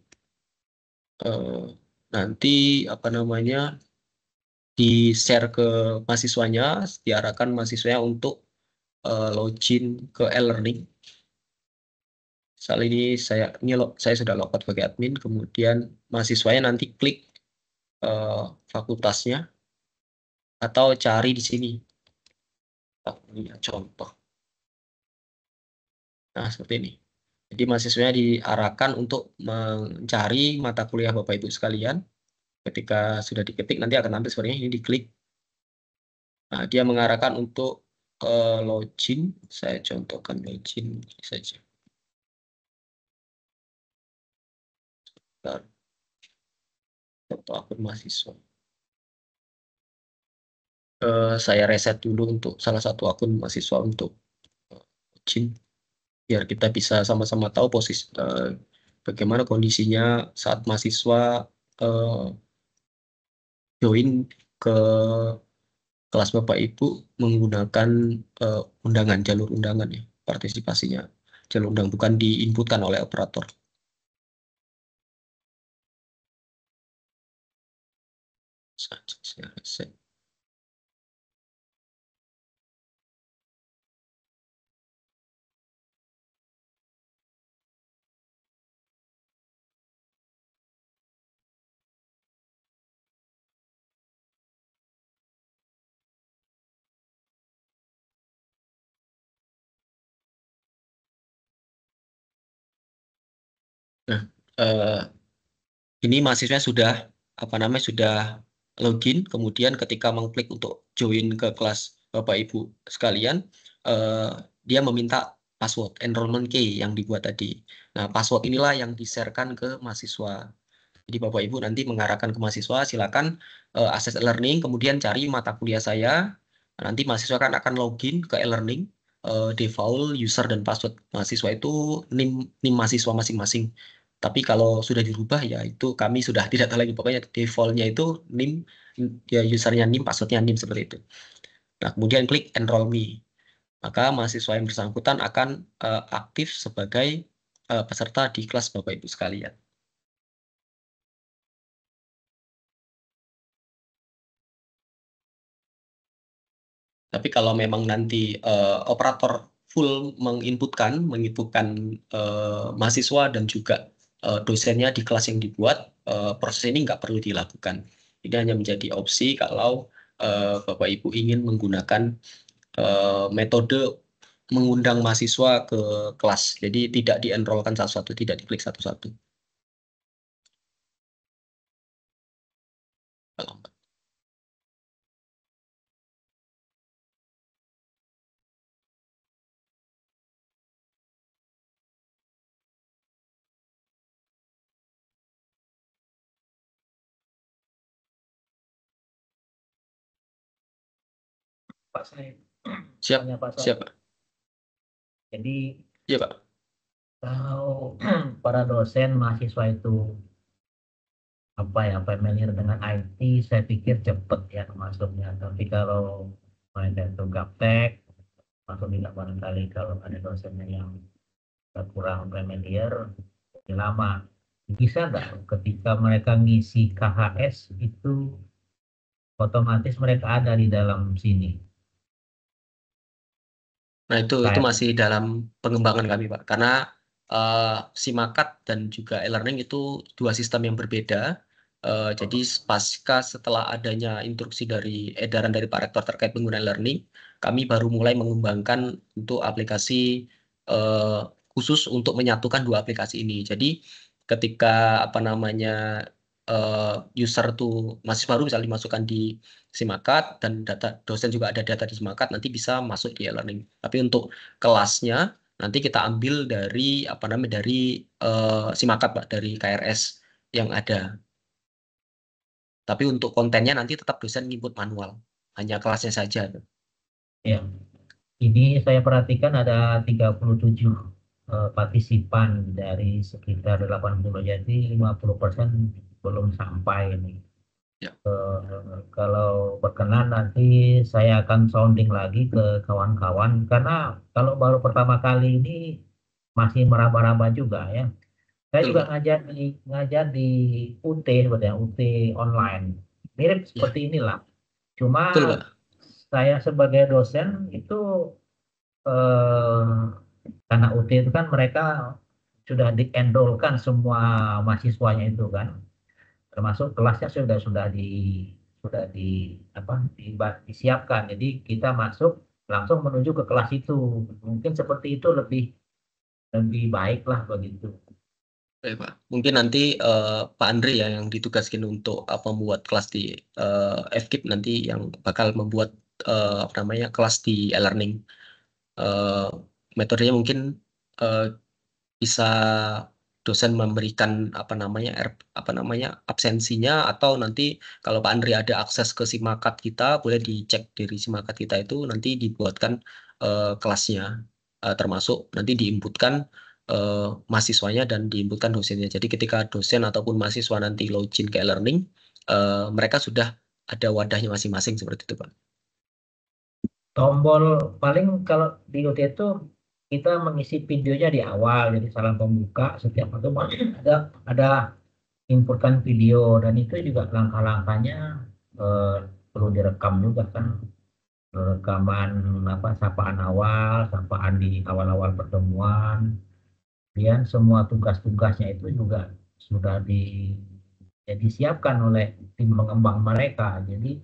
nanti apa namanya di share ke mahasiswanya, diarahkan mahasiswanya untuk login ke e-learning. Soal ini saya sudah logout sebagai admin, kemudian mahasiswanya nanti klik fakultasnya atau cari di sini. Ini contoh. Nah, seperti ini. Jadi mahasiswanya diarahkan untuk mencari mata kuliah Bapak Ibu sekalian. Ketika sudah diketik nanti akan tampil seperti ini, diklik. Nah, dia mengarahkan untuk login. Saya contohkan login saja. Contoh akun mahasiswa. Saya reset dulu untuk salah satu akun mahasiswa untuk login, biar kita bisa sama-sama tahu posisi bagaimana kondisinya saat mahasiswa join ke kelas Bapak Ibu menggunakan undangan, jalur undangan ya, partisipasinya jalur undangan, bukan diinputkan oleh operator. Saya reset. Nah, ini mahasiswa sudah sudah login, kemudian ketika mengklik untuk join ke kelas Bapak Ibu sekalian, dia meminta password enrollment key yang dibuat tadi. Nah, password inilah yang di-sharekan ke mahasiswa. Jadi Bapak Ibu nanti mengarahkan ke mahasiswa, silakan akses e-learning, kemudian cari mata kuliah saya. Nanti mahasiswa akan login ke e-learning, default user dan password mahasiswa itu NIM mahasiswa masing-masing. Tapi kalau sudah dirubah ya itu kami sudah tidak tahu lagi, pokoknya defaultnya itu NIM, ya usernya NIM, passwordnya NIM seperti itu. Nah, kemudian klik enroll me. Maka mahasiswa yang bersangkutan akan aktif sebagai peserta di kelas Bapak Ibu sekalian. Tapi kalau memang nanti operator full menginputkan mahasiswa dan juga dosennya di kelas yang dibuat, proses ini nggak perlu dilakukan. Ini hanya menjadi opsi kalau Bapak Ibu ingin menggunakan metode mengundang mahasiswa ke kelas. Jadi tidak di-enrollkan satu-satu, tidak diklik satu-satu. Pak saya. Siap, Pak Sob. siap. Jadi Iya, Pak. kalau para dosen mahasiswa itu familiar dengan IT, saya pikir cepet ya masuknya. Tapi kalau mereka itu gaptek, masuk tidak barangkali kalau ada dosennya yang kurang familiar, lebih lama. Bisa nggak ketika mereka ngisi KHS itu otomatis mereka ada di dalam sini? Nah, itu masih dalam pengembangan kami, Pak. Karena Simakat dan juga e-learning itu dua sistem yang berbeda. Jadi pasca setelah adanya instruksi dari edaran dari Pak Rektor terkait penggunaan e-learning, kami baru mulai mengembangkan untuk aplikasi khusus untuk menyatukan dua aplikasi ini. Jadi ketika user tuh mahasiswa baru misalnya dimasukkan di Simakat dan data dosen juga ada data di Simakat, nanti bisa masuk di e-learning. Tapi untuk kelasnya nanti kita ambil dari dari Simakat Pak, dari KRS yang ada. Tapi untuk kontennya nanti tetap dosen input manual, hanya kelasnya saja. Ya, ini saya perhatikan ada 37 partisipan dari sekitar 80, jadi 50% belum sampai ini. Ya. Kalau berkenan nanti saya akan sounding lagi ke kawan-kawan, karena kalau baru pertama kali ini masih meraba-raba juga ya. Saya Betul, juga Pak. ngajar di UT sebetulnya, UT online. Mirip seperti inilah. Cuma Betul, Pak. saya sebagai dosen itu karena UT itu kan mereka sudah di-enrollkan semua mahasiswanya itu kan, termasuk kelasnya disiapkan. Jadi kita masuk langsung menuju ke kelas itu. Mungkin seperti itu lebih baik lah begitu. Baik, Pak. Mungkin nanti Pak Andre ya yang ditugaskan untuk membuat kelas di FKIP nanti yang bakal membuat kelas di e-learning. Metodenya mungkin bisa dosen memberikan absensinya, atau nanti kalau Pak Andre ada akses ke Simakat kita, boleh dicek dari Simakat kita itu nanti dibuatkan kelasnya, termasuk nanti diinputkan mahasiswanya dan diinputkan dosennya. Jadi ketika dosen ataupun mahasiswa nanti login ke e-learning, mereka sudah ada wadahnya masing-masing seperti itu, Pak. Tombol paling kalau di UT itu kita mengisi videonya di awal, jadi salam pembuka setiap pertemuan ada inputkan video, dan itu juga langkah-langkahnya perlu direkam juga kan, rekaman sapaan awal, sapaan di awal-awal pertemuan, kemudian semua tugas-tugasnya itu juga sudah disiapkan oleh tim pengembang mereka. Jadi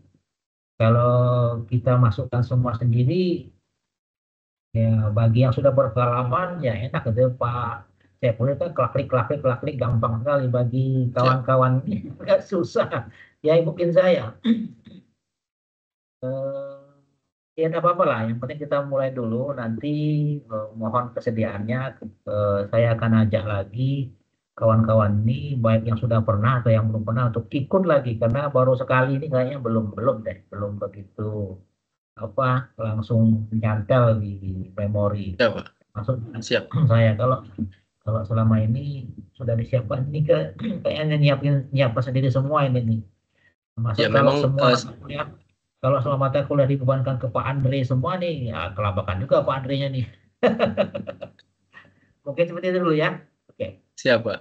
kalau kita masukkan semua sendiri, ya bagi yang sudah berpengalaman ya enak gitu Pak. Saya punya kan klik gampang sekali, bagi kawan-kawan ini agak susah. Ya mungkin saya ya tidak apa-apa lah. Yang penting kita mulai dulu. Nanti mohon kesediaannya. Saya akan ajak lagi kawan-kawan ini, baik yang sudah pernah atau yang belum pernah, untuk ikut lagi, karena baru sekali ini kayaknya belum begitu langsung nyantel di memori. Ya, Pak. Maksud Siap. saya kalau selama ini sudah disiapkan ini kayaknya nyiapin sendiri semua ini nih. Maksud Ya, memang kalau semua mata kuliah dibebankan ke Pak Andre semua nih, ya kelabakan juga Pak Andre-nya nih. Mungkin seperti itu dulu ya. Oke. siap, Pak.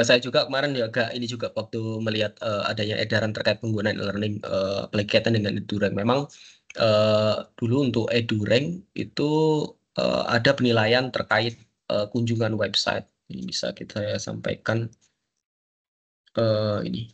Saya juga kemarin juga waktu melihat adanya edaran terkait penggunaan e-learning berkaitan dengan EduRank. Memang dulu untuk EduRank itu ada penilaian terkait kunjungan website. Ini bisa kita sampaikan ini.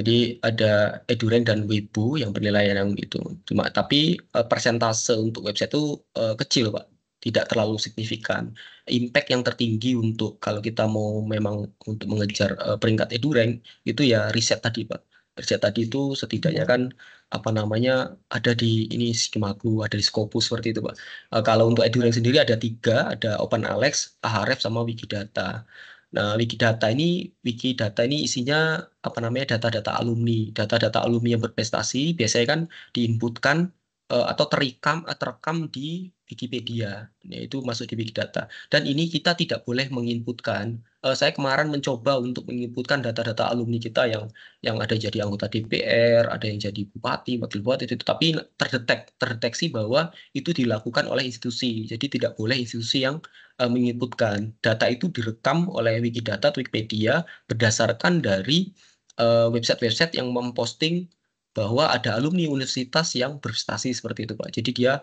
Jadi ada EduRank dan Weibo yang penilaian yang itu. Tapi persentase untuk website itu kecil, Pak. Tidak terlalu signifikan. Impact yang tertinggi untuk kalau kita mau memang untuk mengejar peringkat EduRank itu ya riset tadi, Pak. Riset tadi itu setidaknya kan ada di ini Skimaku, ada di Scopus seperti itu, Pak. Kalau untuk EduRank sendiri ada 3, ada OpenAlex, Ahrefs sama Wikidata. Nah, Wikidata ini isinya data-data alumni. Data-data alumni yang berprestasi biasanya kan diinputkan atau terekam di Wikipedia. Nah, itu masuk di Wikidata. Dan ini kita tidak boleh menginputkan. Saya kemarin mencoba untuk menginputkan data-data alumni kita yang ada jadi anggota DPR, ada yang jadi bupati, wakil bupati itu, tapi terdeteksi bahwa itu dilakukan oleh institusi. Jadi tidak boleh institusi yang menginputkan. Data itu direkam oleh Wikidata atau Wikipedia berdasarkan dari website-website yang memposting bahwa ada alumni universitas yang berprestasi seperti itu, Pak. Jadi dia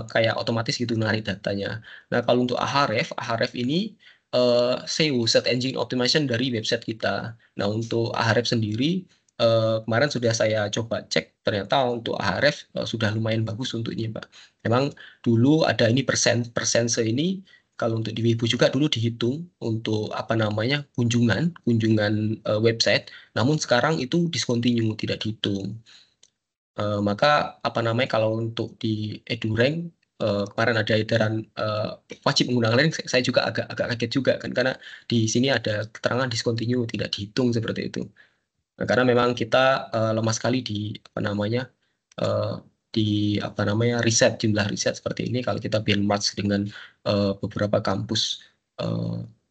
kayak otomatis gitu narik datanya. Nah, kalau untuk Ahref ini SEO, Search Engine Optimization dari website kita. Nah, untuk Ahref sendiri kemarin sudah saya coba cek, ternyata untuk Ahref sudah lumayan bagus untuk ini, Pak. Memang dulu ada ini persense ini Kalau untuk di Weibo juga dulu dihitung untuk apa namanya kunjungan website, namun sekarang itu discontinue, tidak dihitung. Maka apa namanya kalau untuk di EduRank kemarin ada edaran wajib menggunakan Learning, saya juga agak kaget juga kan, karena di sini ada keterangan discontinue, tidak dihitung seperti itu. Nah, karena memang kita lemah sekali di apa namanya jumlah riset seperti ini. Kalau kita benchmark dengan beberapa kampus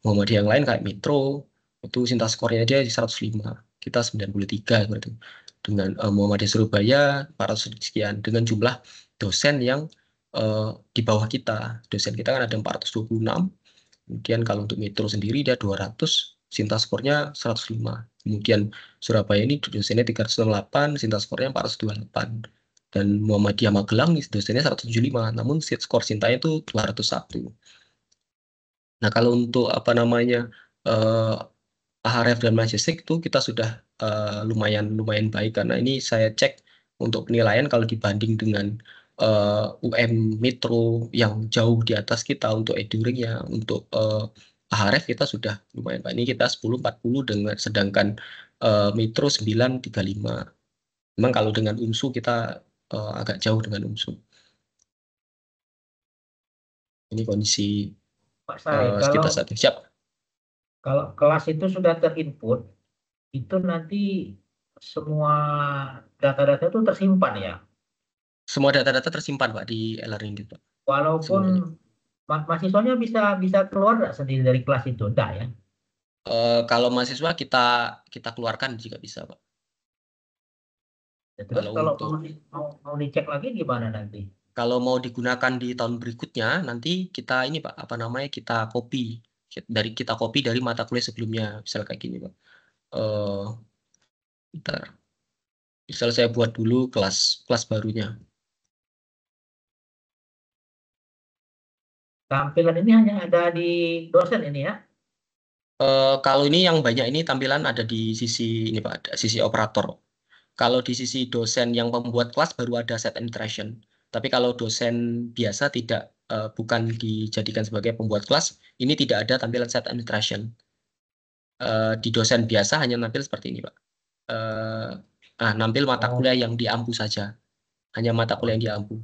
Muhammadiyah yang lain kayak Metro, itu sintas skornya dia di 105, kita 93 seperti itu. Dengan Muhammadiyah Surabaya 400 sekian, dengan jumlah dosen yang di bawah kita. Dosen kita kan ada 426, kemudian kalau untuk Metro sendiri dia 200, sintas skornya 105. Kemudian Surabaya ini dosennya 308, sintas skornya 428. Dan Muhammadiyah Magelang dosennya 175, namun skor sintanya itu 201. Nah, kalau untuk apa namanya Ahref dan Majestic itu kita sudah lumayan baik, karena ini saya cek untuk penilaian kalau dibanding dengan UM Metro yang jauh di atas kita untuk EduRank ya, untuk Ahref kita sudah lumayan baik. Ini kita 10.40 dengan sedangkan Metro 9.35. Memang kalau dengan UNSU kita agak jauh dengan UNSU. Ini kondisi Pak Sai, kita saat ini. Siap. Kalau kelas itu sudah terinput, itu nanti semua data-data itu tersimpan ya? Semua data-data tersimpan Pak di e-learning itu, Pak. Walaupun mahasiswanya bisa keluar nggak sendiri dari kelas itu, enggak ya? Kalau mahasiswa kita keluarkan juga bisa Pak. Ya, terus Kalau kalau mau dicek lagi gimana nanti? Kalau mau digunakan di tahun berikutnya, nanti kita ini Pak, apa namanya, kita copy dari mata kuliah sebelumnya, misal kayak gini Pak. Bentar. Misal saya buat dulu kelas barunya. Tampilan ini hanya ada di dosen ini ya? Kalau ini yang banyak ini tampilan ada di sisi ini Pak, ada sisi operator. Kalau di sisi dosen yang membuat kelas baru ada set interaction. Tapi kalau dosen biasa bukan dijadikan sebagai pembuat kelas, ini tidak ada tampilan set interaction. Di dosen biasa hanya nampil seperti ini Pak. Nampil mata kuliah yang diampu saja. Hanya mata kuliah yang diampu.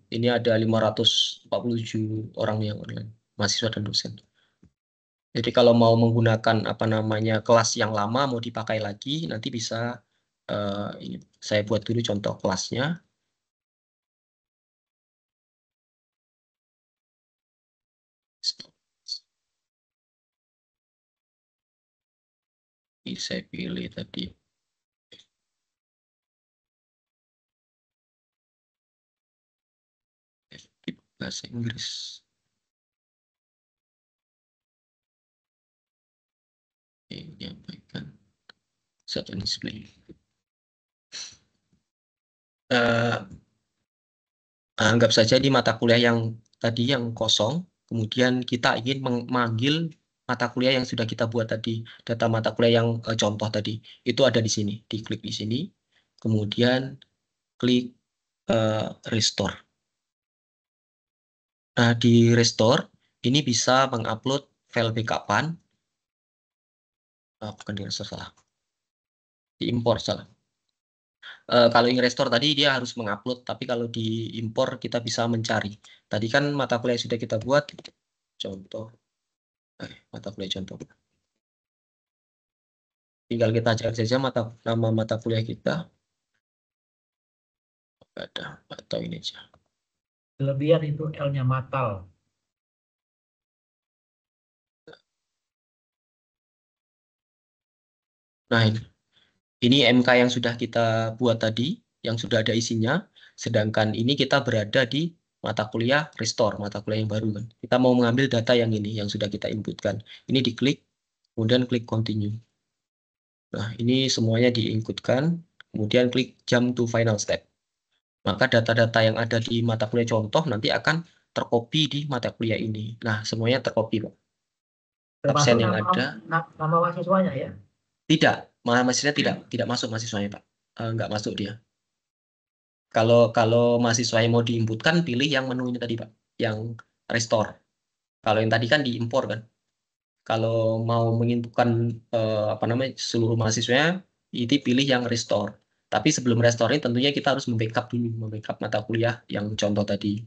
Ini ada 547 orang yang online, mahasiswa dan dosen. Jadi kalau mau menggunakan apa namanya kelas yang lama mau dipakai lagi, nanti bisa ini saya buat dulu contoh kelasnya. Ini saya pilih tadi. Bahasa Inggris. Menyampaikan satu display. Anggap saja di mata kuliah yang tadi yang kosong, kemudian kita ingin memanggil mata kuliah yang sudah kita buat tadi, data mata kuliah yang contoh tadi, itu ada di sini, diklik di sini, kemudian klik restore. Nah, di restore, ini bisa mengupload file backup-an, bukan di restore, salah, diimpor, salah. Kalau yang restore tadi dia harus mengupload, tapi kalau diimpor kita bisa mencari. Tadi kan mata kuliah sudah kita buat, contoh, mata kuliah contoh. Tinggal kita cari saja nama mata kuliah kita. Ada, atau ini aja. Kelebihan itu L-nya matal. Nah, ini MK yang sudah kita buat tadi, yang sudah ada isinya, sedangkan ini kita berada di mata kuliah restore, mata kuliah yang baru kan. Kita mau mengambil data yang ini, yang sudah kita inputkan. Ini diklik, kemudian klik continue. Nah, ini semuanya diinputkan, kemudian klik jump to final step. Maka data-data yang ada di mata kuliah contoh nanti akan terkopi di mata kuliah ini. Nah, semuanya terkopi, Pak. Termasuk Absen yang ada. Nama mahasiswanya ya? Tidak, mahasiswanya tidak masuk mahasiswanya Pak, nggak masuk dia. Kalau mahasiswanya mau diinputkan, pilih yang menu ini tadi Pak, yang restore. Kalau yang tadi kan diimpor kan. Kalau mau menginpukan seluruh mahasiswanya, itu pilih yang restore. Tapi sebelum restore ini tentunya kita harus membackup dulu, membackup mata kuliah yang contoh tadi.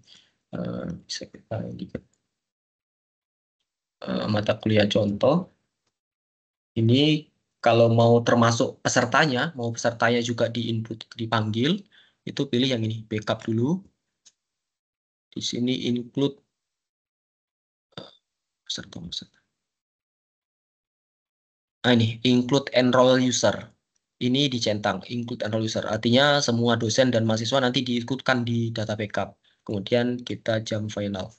Bisa kita indicate. Mata kuliah contoh ini kalau mau termasuk pesertanya, mau pesertanya juga diinput, dipanggil, itu pilih yang ini, backup dulu. Di sini include peserta. Nah ini, include enroll user. Ini dicentang, include enroll user. Artinya semua dosen dan mahasiswa nanti diikutkan di data backup. Kemudian kita jam final.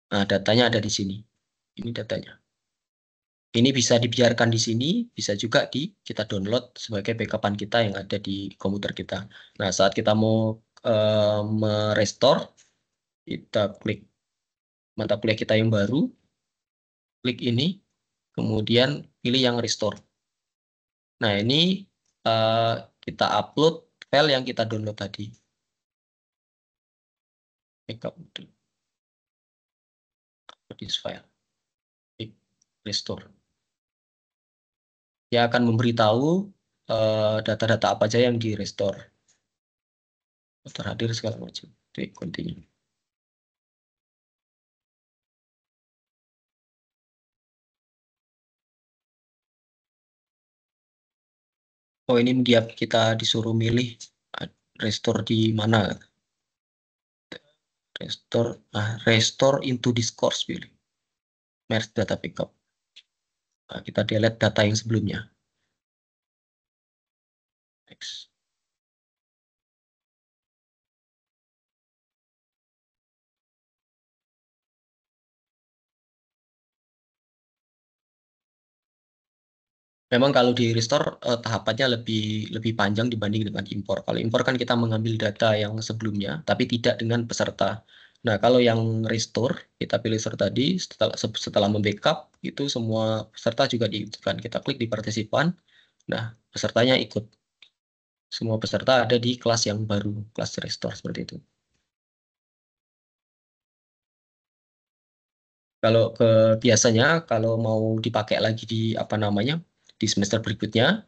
Nah, datanya ada di sini. Ini datanya. Ini bisa dibiarkan di sini, bisa juga kita download sebagai backupan kita yang ada di komputer kita. Nah, saat kita mau merestore, kita klik mata kuliah kita yang baru, klik ini, kemudian pilih yang restore. Nah, ini kita upload file yang kita download tadi. Backup this file. Klik restore. Dia akan memberitahu data-data apa aja yang di restore. Terhadir segala macam. Klik continue. Oh, ini kita disuruh milih restore di mana. Restore into this course pilih. Merge data backup. Nah, kita delete data yang sebelumnya. Next. Memang kalau di restore tahapannya lebih panjang dibanding dengan impor. Kalau impor kan kita mengambil data yang sebelumnya, tapi tidak dengan peserta. Nah, kalau yang restore, kita pilih restore tadi, setelah membackup, itu semua peserta juga diikutkan. Kita klik di partisipan, nah pesertanya ikut. Semua peserta ada di kelas yang baru, kelas restore seperti itu. Kalau biasanya kalau mau dipakai lagi di semester berikutnya,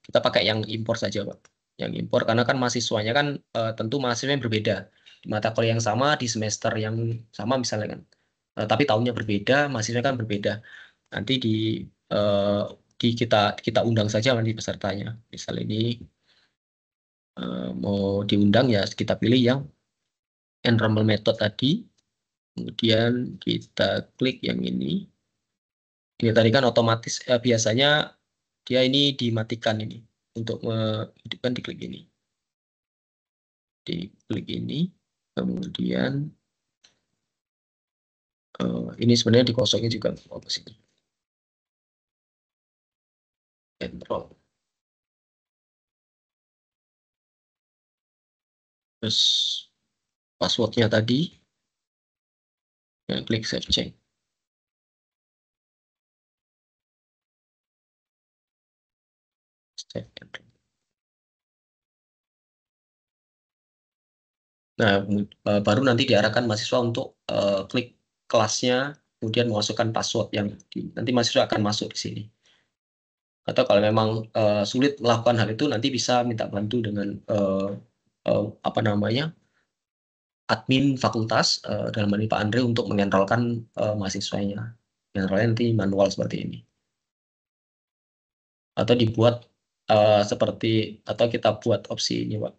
kita pakai yang impor saja, Pak. Yang impor karena kan mahasiswanya kan tentu mahasiswanya berbeda. Di mata kuliah yang sama, di semester yang sama misalnya kan. Tapi tahunnya berbeda, mahasiswanya kan berbeda. Nanti eh, kita undang saja nanti pesertanya. Misal ini mau diundang ya kita pilih yang enrollment method tadi. Kemudian kita klik yang ini. Ini tadi kan otomatis biasanya dia ini dimatikan ini untuk menghidupkan diklik ini. Diklik ini, kemudian ini sebenarnya dikosongin juga ke sini. Enroll. Terus passwordnya tadi, klik save change. Nah, baru nanti diarahkan mahasiswa untuk klik kelasnya, kemudian memasukkan password yang nanti mahasiswa akan masuk di sini. Atau kalau memang sulit melakukan hal itu, nanti bisa minta bantu dengan admin fakultas dalam hal ini Pak Andre untuk mengenrolkan mahasiswanya. Mengenrolnya nanti manual seperti ini. Atau dibuat atau kita buat opsi ini, Pak.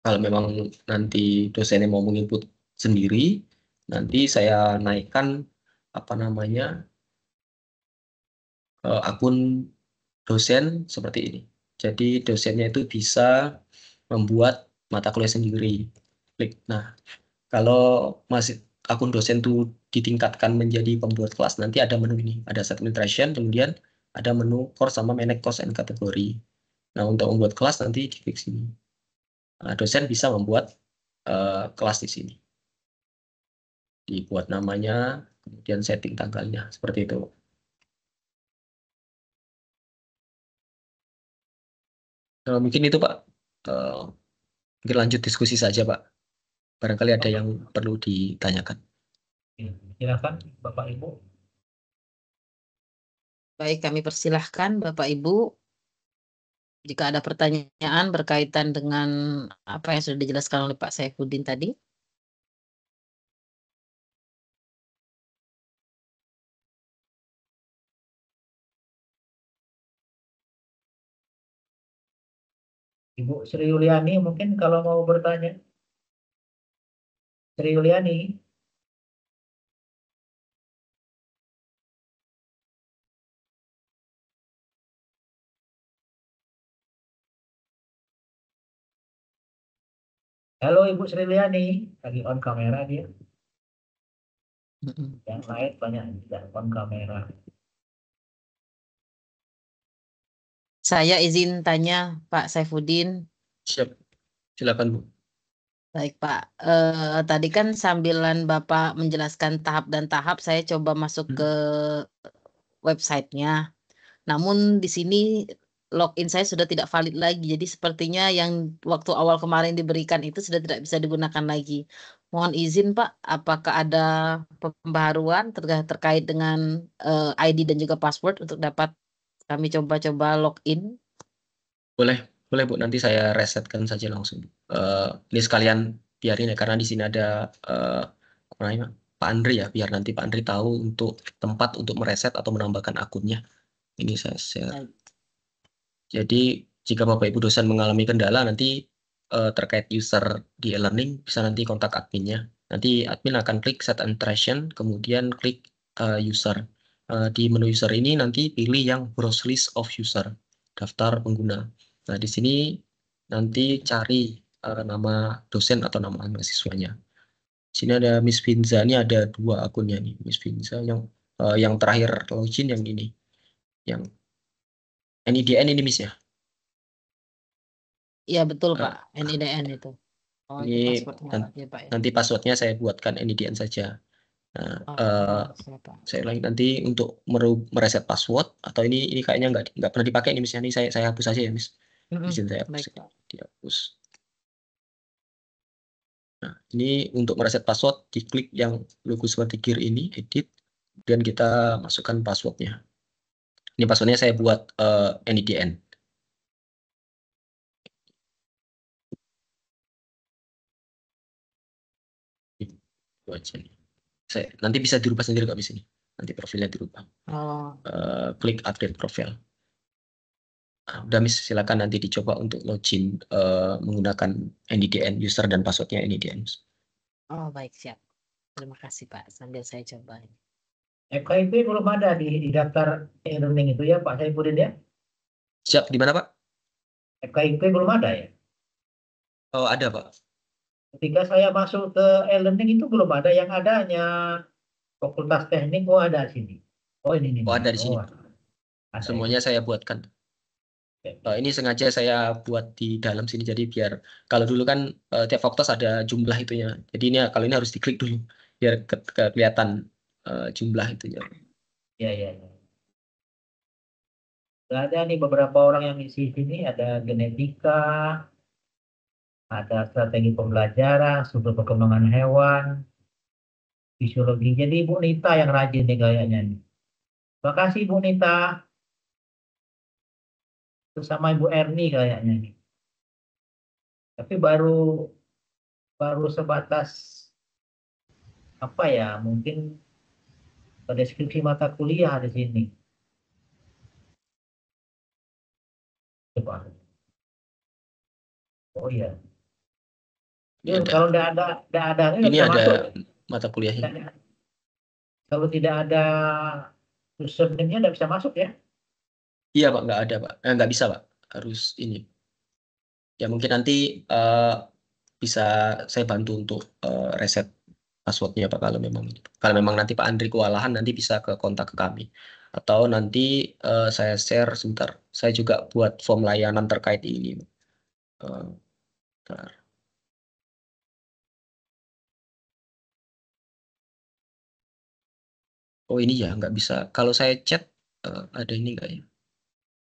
Kalau memang nanti dosennya mau menginput sendiri, nanti saya naikkan akun dosen seperti ini. Jadi dosennya itu bisa membuat mata kuliah sendiri. Klik. Nah, kalau masih akun dosen itu ditingkatkan menjadi pembuat kelas, nanti ada menu ini, ada set administration, kemudian ada menu course sama manage course and kategori. Nah, untuk membuat kelas nanti diklik sini. Nah, dosen bisa membuat kelas di sini. Dibuat namanya, kemudian setting tanggalnya, seperti itu. Mungkin itu Pak. Mungkin lanjut diskusi saja Pak. Barangkali ada yang perlu ditanyakan. Silakan Bapak Ibu. Baik, kami persilahkan Bapak Ibu. Jika ada pertanyaan berkaitan dengan apa yang sudah dijelaskan oleh Pak Saifuddin tadi. Ibu Sri Yuliani mungkin kalau mau bertanya. Sri Yuliani. Halo Ibu Sri Yuliani, lagi on kamera dia. Yang lain banyak tidak on kamera. Saya izin tanya Pak Saifuddin. Siap, silakan Bu. Baik Pak, tadi kan sambilan Bapak menjelaskan tahap dan tahap, saya coba masuk ke websitenya. Namun di sini login saya sudah tidak valid lagi. Jadi sepertinya yang waktu awal kemarin diberikan itu sudah tidak bisa digunakan lagi. Mohon izin Pak, apakah ada pembaharuan terkait dengan ID dan juga password untuk dapat kami coba-coba login? Boleh Bu. Nanti saya resetkan saja langsung. Ini sekalian biarin ya, karena di sini ada Pak Andri ya, biar nanti Pak Andri tahu untuk tempat untuk mereset atau menambahkan akunnya. Ini saya share. Baik. Jadi jika Bapak Ibu dosen mengalami kendala nanti terkait user di e-learning, bisa nanti kontak adminnya. Nanti admin akan klik set entration, kemudian klik user. Di menu user ini nanti pilih yang browse list of user, daftar pengguna. Nah, di sini nanti cari nama dosen atau nama mahasiswanya. Di sini ada Miss Finza, ini ada 2 akunnya nih. Miss Finza yang terakhir login yang ini. Yang NIDN ini Miss ya. Iya betul Eh, Pak, NIDN itu. Oh itu Ini passwordnya ya Pak ya. nanti passwordnya saya buatkan NIDN saja. Nah, Siap, Pak. saya ulangi nanti untuk mereset password atau ini kayaknya nggak pernah dipakai ini Miss. Ini saya hapus saja ya Miss. Izin saya hapus. Baik Pak. Dihapus. Nah, ini untuk mereset password diklik yang logo seperti gear ini, edit, dan kita masukkan passwordnya. Ini passwordnya saya buat NIDN. Itu aja nih. Nanti bisa dirubah sendiri kok di sini. Nanti profilnya dirubah. Oh. Klik update profile. Nah, udah Miss, silakan nanti dicoba untuk login menggunakan NIDN, user dan passwordnya NIDN. Oh baik siap. Terima kasih Pak. Sambil saya coba. FKIP belum ada di daftar e-learning itu ya Pak Saifuddin ya? Siap, di mana Pak? FKIP belum ada ya? Oh, ada Pak. Ketika saya masuk ke e-learning itu belum ada, yang ada hanya Fakultas Teknik. Oh ada sini. Oh ini. Oh, ada di sini. Ada Semuanya ini. saya buatkan. Ini sengaja saya buat di dalam sini, jadi biar kalau dulu kan tiap fakultas ada jumlah itunya. Jadi ini kalau ini harus diklik dulu biar kelihatan jumlah itunya. Ya. Ada nih beberapa orang yang isi sini, ada genetika, ada strategi pembelajaran, sumber perkembangan hewan, fisiologi. Jadi Ibu Nita yang rajin nih gayanya nih. Terima kasih Ibu Nita. Terus sama Ibu Erni kayaknya nih. Tapi baru sebatas apa ya? Mungkin deskripsi mata kuliah di sini. Coba. Oh iya. Ini ada. Kalau tidak ada Ini bisa ada masuk. mata kuliahnya. Kalau tidak ada username-nya tidak bisa masuk ya? Iya Pak, nggak ada Pak. Nggak bisa Pak. Harus ini. Ya mungkin nanti bisa saya bantu untuk reset passwordnya Pak kalau memang nanti Pak Andri kewalahan nanti bisa ke kontak ke kami atau nanti saya share sebentar. Saya juga buat form layanan terkait ini. Bentar. Oh ini ya nggak bisa. Kalau saya chat ada ini nggak ya?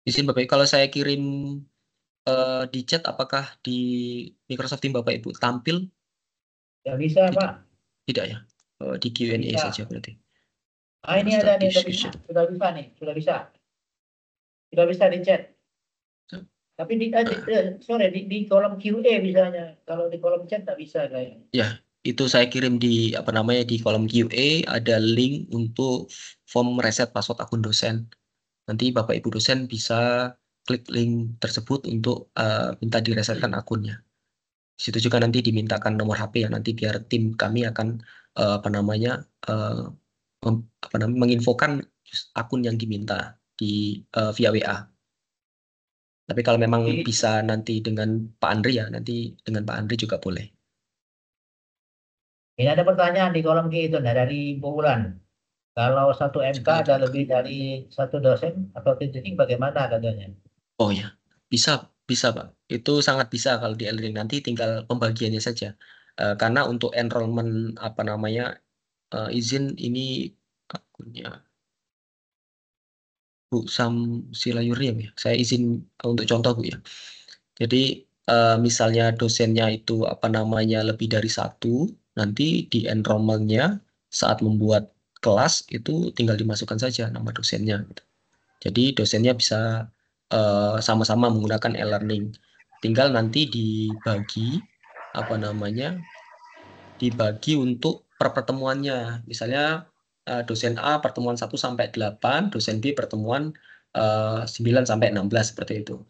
Izin Bapak, kalau saya kirim di chat apakah di Microsoft Teams Bapak Ibu tampil? Nggak bisa, Tidak. Pak. Tidak ya. Di Q&A Bisa. saja berarti. Ini Start ada nih, discussion. sudah bisa nih, sudah bisa. Sudah bisa di chat. Tapi di kolom QA bisanya. Kalau di kolom chat tak bisa kayaknya. Ya, itu saya kirim di apa namanya di kolom QA ada link untuk form reset password akun dosen. Nanti Bapak Ibu dosen bisa klik link tersebut untuk minta diresetkan akunnya. Di situ juga nanti dimintakan nomor HP ya nanti biar tim kami akan apa namanya menginfokan akun yang diminta di via WA. Tapi kalau memang bisa nanti dengan Pak Andri ya nanti dengan Pak Andri juga boleh. Ini ada pertanyaan di kolom QA itu, nah, dari Bu Ulan. Kalau satu MK Coba ada dibuka. lebih dari satu dosen atau titik bagaimana katanya? Oh ya, bisa Pak. Itu sangat bisa kalau di e-learning nanti tinggal pembagiannya saja. Karena untuk enrollment apa namanya izin ini akunnya Bu Samsilayuriam ya. Saya izin untuk contoh Bu ya. Jadi misalnya dosennya itu apa namanya lebih dari satu, nanti di enrollment-nya saat membuat kelas itu tinggal dimasukkan saja nama dosennya. Gitu. Jadi dosennya bisa sama-sama menggunakan e-learning. Tinggal nanti apa namanya dibagi untuk per pertemuannya. Misalnya dosen A pertemuan 1 sampai 8, dosen B pertemuan 9 sampai 16 seperti itu.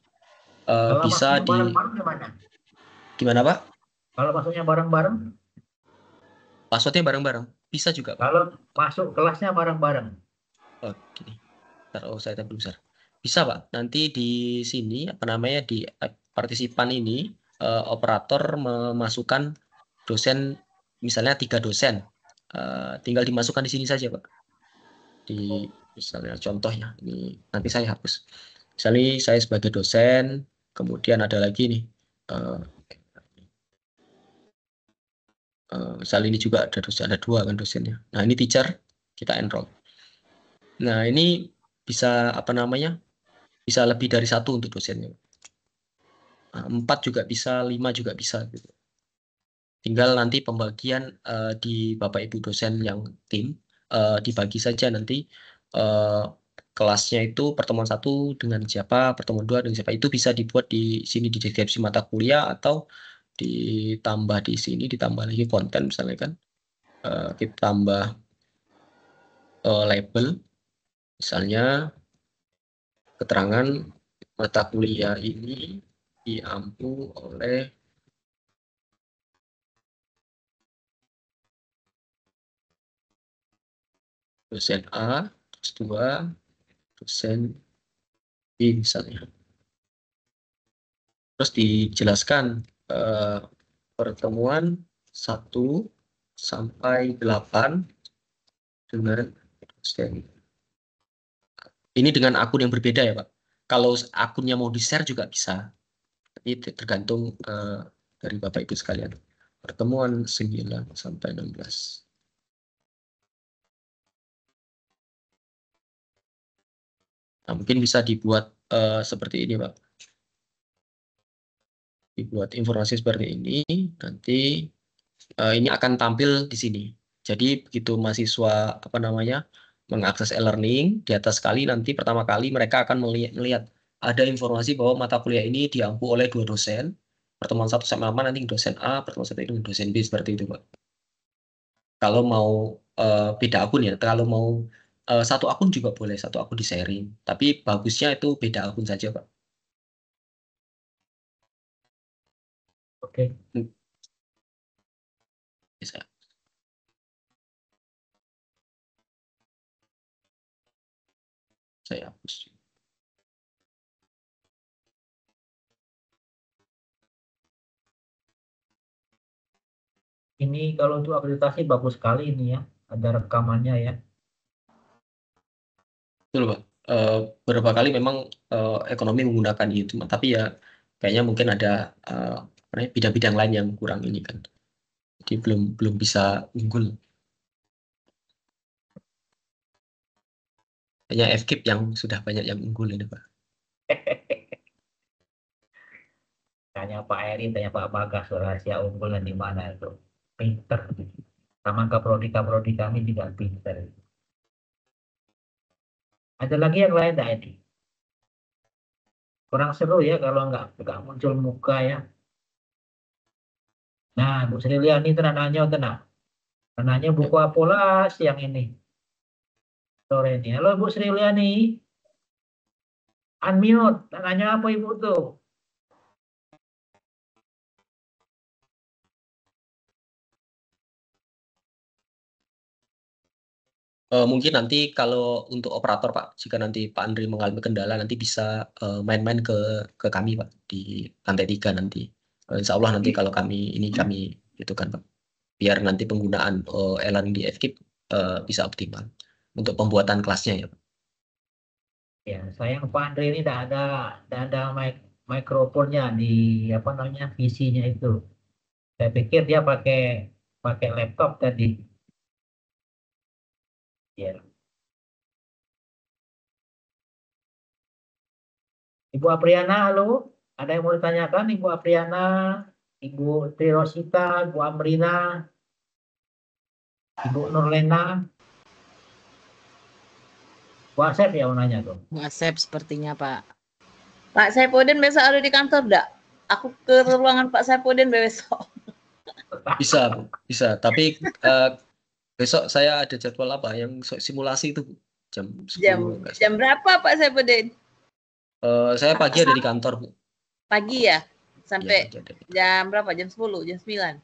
Kalau Bisa masuknya di bareng-bareng gimana? gimana Pak? Kalau masuknya bareng-bareng, Passwordnya bareng-bareng. Bisa juga Pak. kalau masuk kelasnya bareng-bareng. Oh, gini. Ntar, saya tampil besar. Bisa Pak. Nanti di sini apa namanya di partisipan ini operator memasukkan dosen misalnya 3 dosen. Tinggal dimasukkan di sini saja Pak. Di misalnya contohnya ini nanti saya hapus. Misalnya saya sebagai dosen, kemudian ada lagi nih. Misalnya ini juga ada dosen, ada 2 kan dosennya. Nah ini teacher kita enroll. Nah ini bisa apa namanya? Bisa lebih dari 1 untuk dosennya. 4 juga bisa, 5 juga bisa. Gitu. Tinggal nanti pembagian di Bapak Ibu dosen yang tim dibagi saja nanti kelasnya itu pertemuan 1 dengan siapa, pertemuan 2 dengan siapa. Itu bisa dibuat di sini di deskripsi mata kuliah atau ditambah di sini, ditambah lagi konten misalnya kan. Kita tambah label, misalnya keterangan mata kuliah ini diampu oleh dosen A, terus 2, dosen B misalnya. Terus dijelaskan pertemuan 1 sampai 8 dengan dosen. Ini dengan akun yang berbeda ya Pak. Kalau akunnya mau di-share juga bisa. Tapi tergantung dari Bapak Ibu sekalian. Pertemuan 9 sampai 16. Nah, mungkin bisa dibuat seperti ini Pak. Dibuat informasi seperti ini, nanti ini akan tampil di sini. Jadi begitu mahasiswa apa namanya mengakses e-learning di atas kali nanti pertama kali mereka akan melihat ada informasi bahwa mata kuliah ini diampu oleh 2 dosen. Pertemuan 1 sampai 8 nanti dosen A, pertemuan 1 itu dosen B seperti itu Pak. Kalau mau beda akun ya, kalau mau satu akun juga boleh, satu akun di sharing. Tapi bagusnya itu beda akun saja Pak. Oke. Bisa. Saya hapus. Ini kalau untuk akreditasi bagus sekali ini ya, ada rekamannya ya. Betul Pak. Beberapa kali memang ekonomi menggunakan itu, tapi ya kayaknya mungkin ada bidang-bidang lain yang kurang ini kan. Jadi belum bisa unggul. Hanya FKIP yang sudah banyak yang unggul ini Pak. Tanya Pak Eri, tanya Pak Bagas, rahasia unggulan di mana itu. pinter. Sama kaprodi kami juga pinter. Ada lagi yang lain enggak ini? Kurang seru ya kalau nggak muncul muka ya. Nah, Bu Sri Liani tenang nanya buku apa lah siang ini sore ini. Halo Bu Sri Liani, unmute. Nanya apa Ibu tuh? Mungkin nanti kalau untuk operator Pak, jika nanti Pak Andri mengalami kendala nanti bisa main-main ke kami Pak di lantai 3 nanti. Insya Allah nanti kalau kami itu kan Pak, biar nanti penggunaan e-learning di FKIP bisa optimal untuk pembuatan kelasnya ya Pak. Ya, sayang Pak Andre ini tidak ada mikrofonnya di apa namanya visinya itu. Saya pikir dia pakai laptop tadi. Ya. Ibu Apriana, halo. Ada yang mau ditanyakan Ibu Apriana, Ibu Trirosita, Ibu Amrina, Ibu Nurlena. Bu Asep ya mau nanya tuh. Bu Asep sepertinya Pak. Pak Saipudin besok ada di kantor enggak? Aku ke ruangan Pak Saipudin besok. Bisa. Tapi besok saya ada jadwal apa yang simulasi itu jam 10. Jam berapa Pak Saipudin? Saya pagi ada di kantor Bu. Pagi ya? Sampai Ya, jam berapa? Jam 10, jam 9?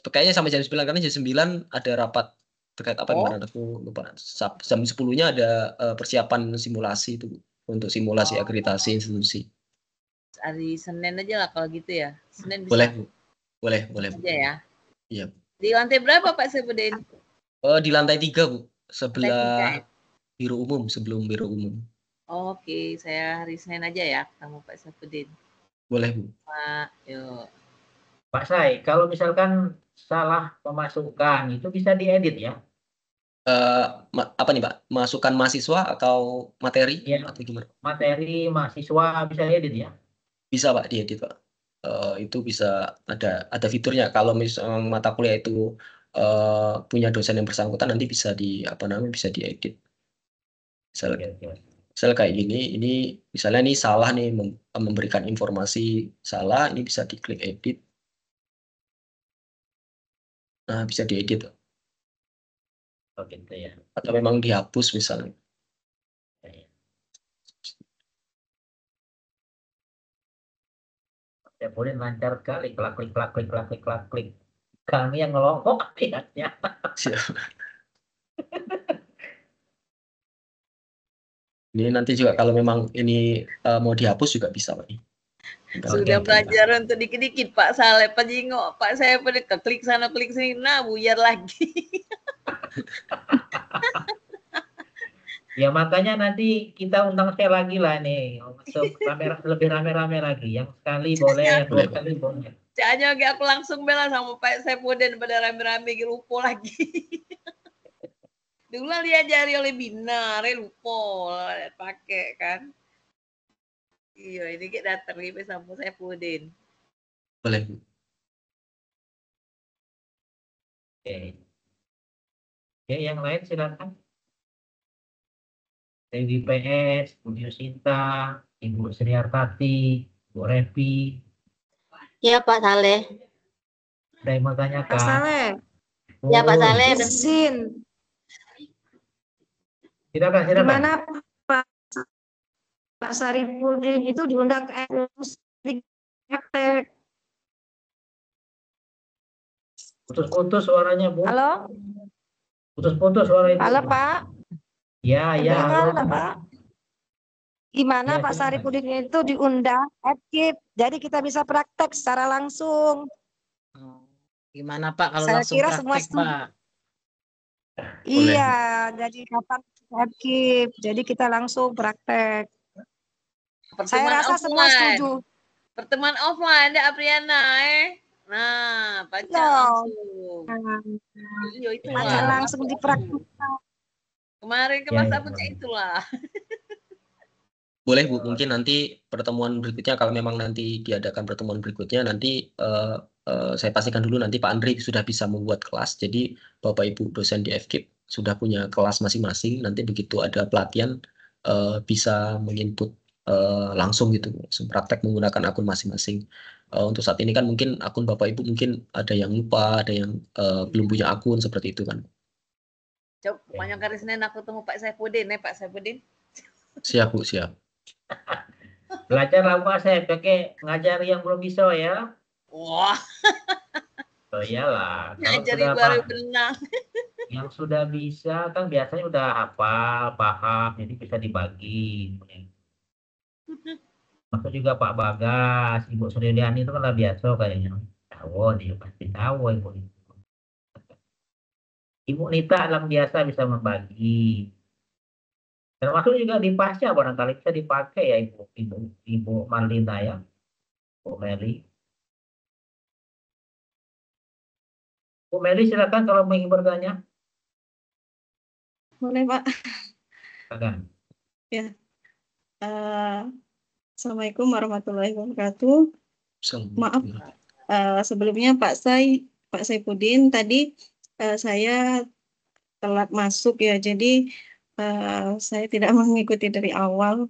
Kayaknya sampai jam 9 karena jam 9 ada rapat terkait apa kemarin aku lupa. Jam 10-nya ada persiapan simulasi itu untuk simulasi akreditasi institusi. Hari Senin aja lah kalau gitu ya. Senin bisa. Boleh Bu. Boleh Bu. Aja ya. Iya. Di lantai berapa Pak Saipudin? Di lantai 3 Bu, sebelah biru umum, sebelum biru umum. Oke, saya hari Senin aja ya sama Pak Saipudin. Boleh Bu. Pak, yuk. Pak Sai, kalau misalkan salah pemasukan itu bisa diedit ya? Apa nih Pak? Masukan mahasiswa atau materi Ya, atau gimana? materi mahasiswa bisa diedit ya? Bisa Pak, diedit Pak. Itu bisa ada fiturnya. Kalau misalnya mata kuliah itu punya dosen yang bersangkutan nanti bisa bisa diedit. Misalnya kayak gini, ini misalnya nih salah nih memberikan informasi salah, ini bisa diklik edit. Nah, bisa diedit. Oh gitu ya. Atau memang dihapus misalnya. Ya boleh lancar sekali, klik. Kami yang ngelongok lihatnya. Ini nanti juga kalau memang ini mau dihapus juga bisa Pak. Sudah belajar untuk dikit-dikit Pak Saleh, Pak Jingok, Pak saya pada klik sana klik sini, nah buyar lagi. Ya makanya nanti kita undang sekali lagi lah nih, untuk lebih rame-rame lagi. Yang sekali boleh, yang dua kali boleh. Caknya aku langsung bela sama Pak Saipudin pada rame-rame lupa lagi. Dulu diajari oleh Binar, lupa pakai kan. Iya, ini kita datang nih sama Saipudin. Boleh. Oke, yang lain silakan. Dewi PS, Bu Yusinta, Ibu Sriartati, Bu Revi. Ya Pak Saleh. Saya mau tanyakan. Pak Saleh. Ya Pak Saleh. Izin. Silakan. Gimana Pak Sarifudin itu diundang ke praktek? Putus-putus suaranya Bu. Halo. Putus-putus suaranya. Halo Pak. Ya. Halo Pak. Gimana Ya, Pak Sarifudin itu diundang FKIP, jadi kita bisa praktek secara langsung. Gimana Pak kalau Saya langsung kira praktek semua Pak? Iya, jadi kapan FKIP, jadi kita langsung praktek. Saya rasa semua setuju. Pertemuan offline ada Apriana Nah, baca langsung. Iya, itu baca langsung dipraktikkan. Kemarin ke masa baca itulah. Boleh Bu, mungkin nanti pertemuan berikutnya kalau memang nanti diadakan pertemuan berikutnya nanti saya pastikan dulu nanti Pak Andri sudah bisa membuat kelas. Jadi Bapak Ibu dosen di FKIP sudah punya kelas masing-masing. Nanti begitu ada pelatihan bisa menginput langsung gitu, langsung praktek menggunakan akun masing-masing. Untuk saat ini kan mungkin akun Bapak Ibu mungkin ada yang lupa, ada yang belum punya akun seperti itu kan. Coba pokoknya hari Senin aku temu Pak Saipudin, Pak Saipudin. Siap Bu, siap. Belajar lama saya pakai ngajar yang belum bisa ya. Wah, Oh iyalah, kalau ngajari sudah baru benang. yang sudah bisa kan biasanya udah hafal, paham, jadi bisa dibagi. Masuk juga Pak Bagas, Ibu Suryani itu kan lah biasa kayaknya. Tahu dia pasti tahu Ibu. Ibu Nita alam biasa bisa membagi. Termasuk juga di pasca barangkali bisa dipakai ya Ibu Marlina ya, Bu Meli. Bu Meli silakan kalau mau ingin bertanya. Boleh, Pak. Silakan. Ya. Assalamualaikum warahmatullahi wabarakatuh. Maaf, sebelumnya Pak Saipudin tadi saya telat masuk ya, jadi saya tidak mengikuti dari awal.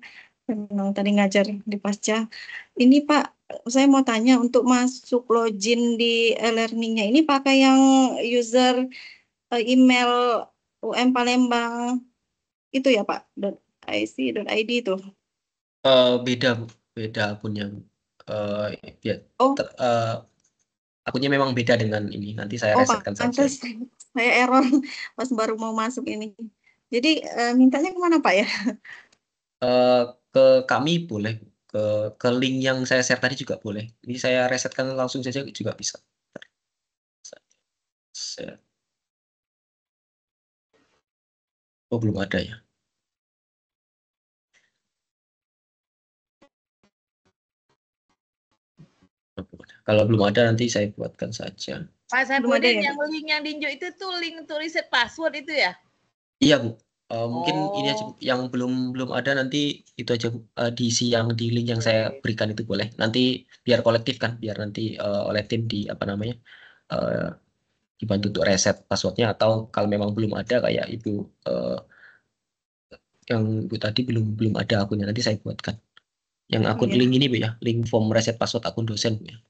Memang tadi ngajar di pasca. Ini Pak, saya mau tanya untuk masuk login di e-learningnya ini pakai yang user email UM Palembang itu ya Pak, .ic.id itu. Beda Bu, beda akunnya. Ya, Oh. akunnya memang beda dengan ini. Nanti saya resetkan saja. Saya error pas baru mau masuk ini. Jadi mintanya kemana Pak ya? Ke kami boleh, ke link yang saya share tadi juga boleh. Ini saya resetkan langsung saja juga bisa. Oh belum ada ya. Kalau belum ada nanti saya buatkan saja. Pak Saipudin yang link yang diunjuk itu tuh link untuk reset password itu ya? Iya Bu. Mungkin ini aja Bu. Yang belum ada nanti itu aja Bu. Diisi yang di link yang saya berikan itu boleh. Nanti biar kolektif kan, biar nanti oleh tim di apa namanya dibantu untuk reset passwordnya, atau kalau memang belum ada kayak Ibu yang Ibu tadi belum ada akunnya, nanti saya buatkan. Yang akun link ini Bu ya, link form reset password akun dosen Bu ya.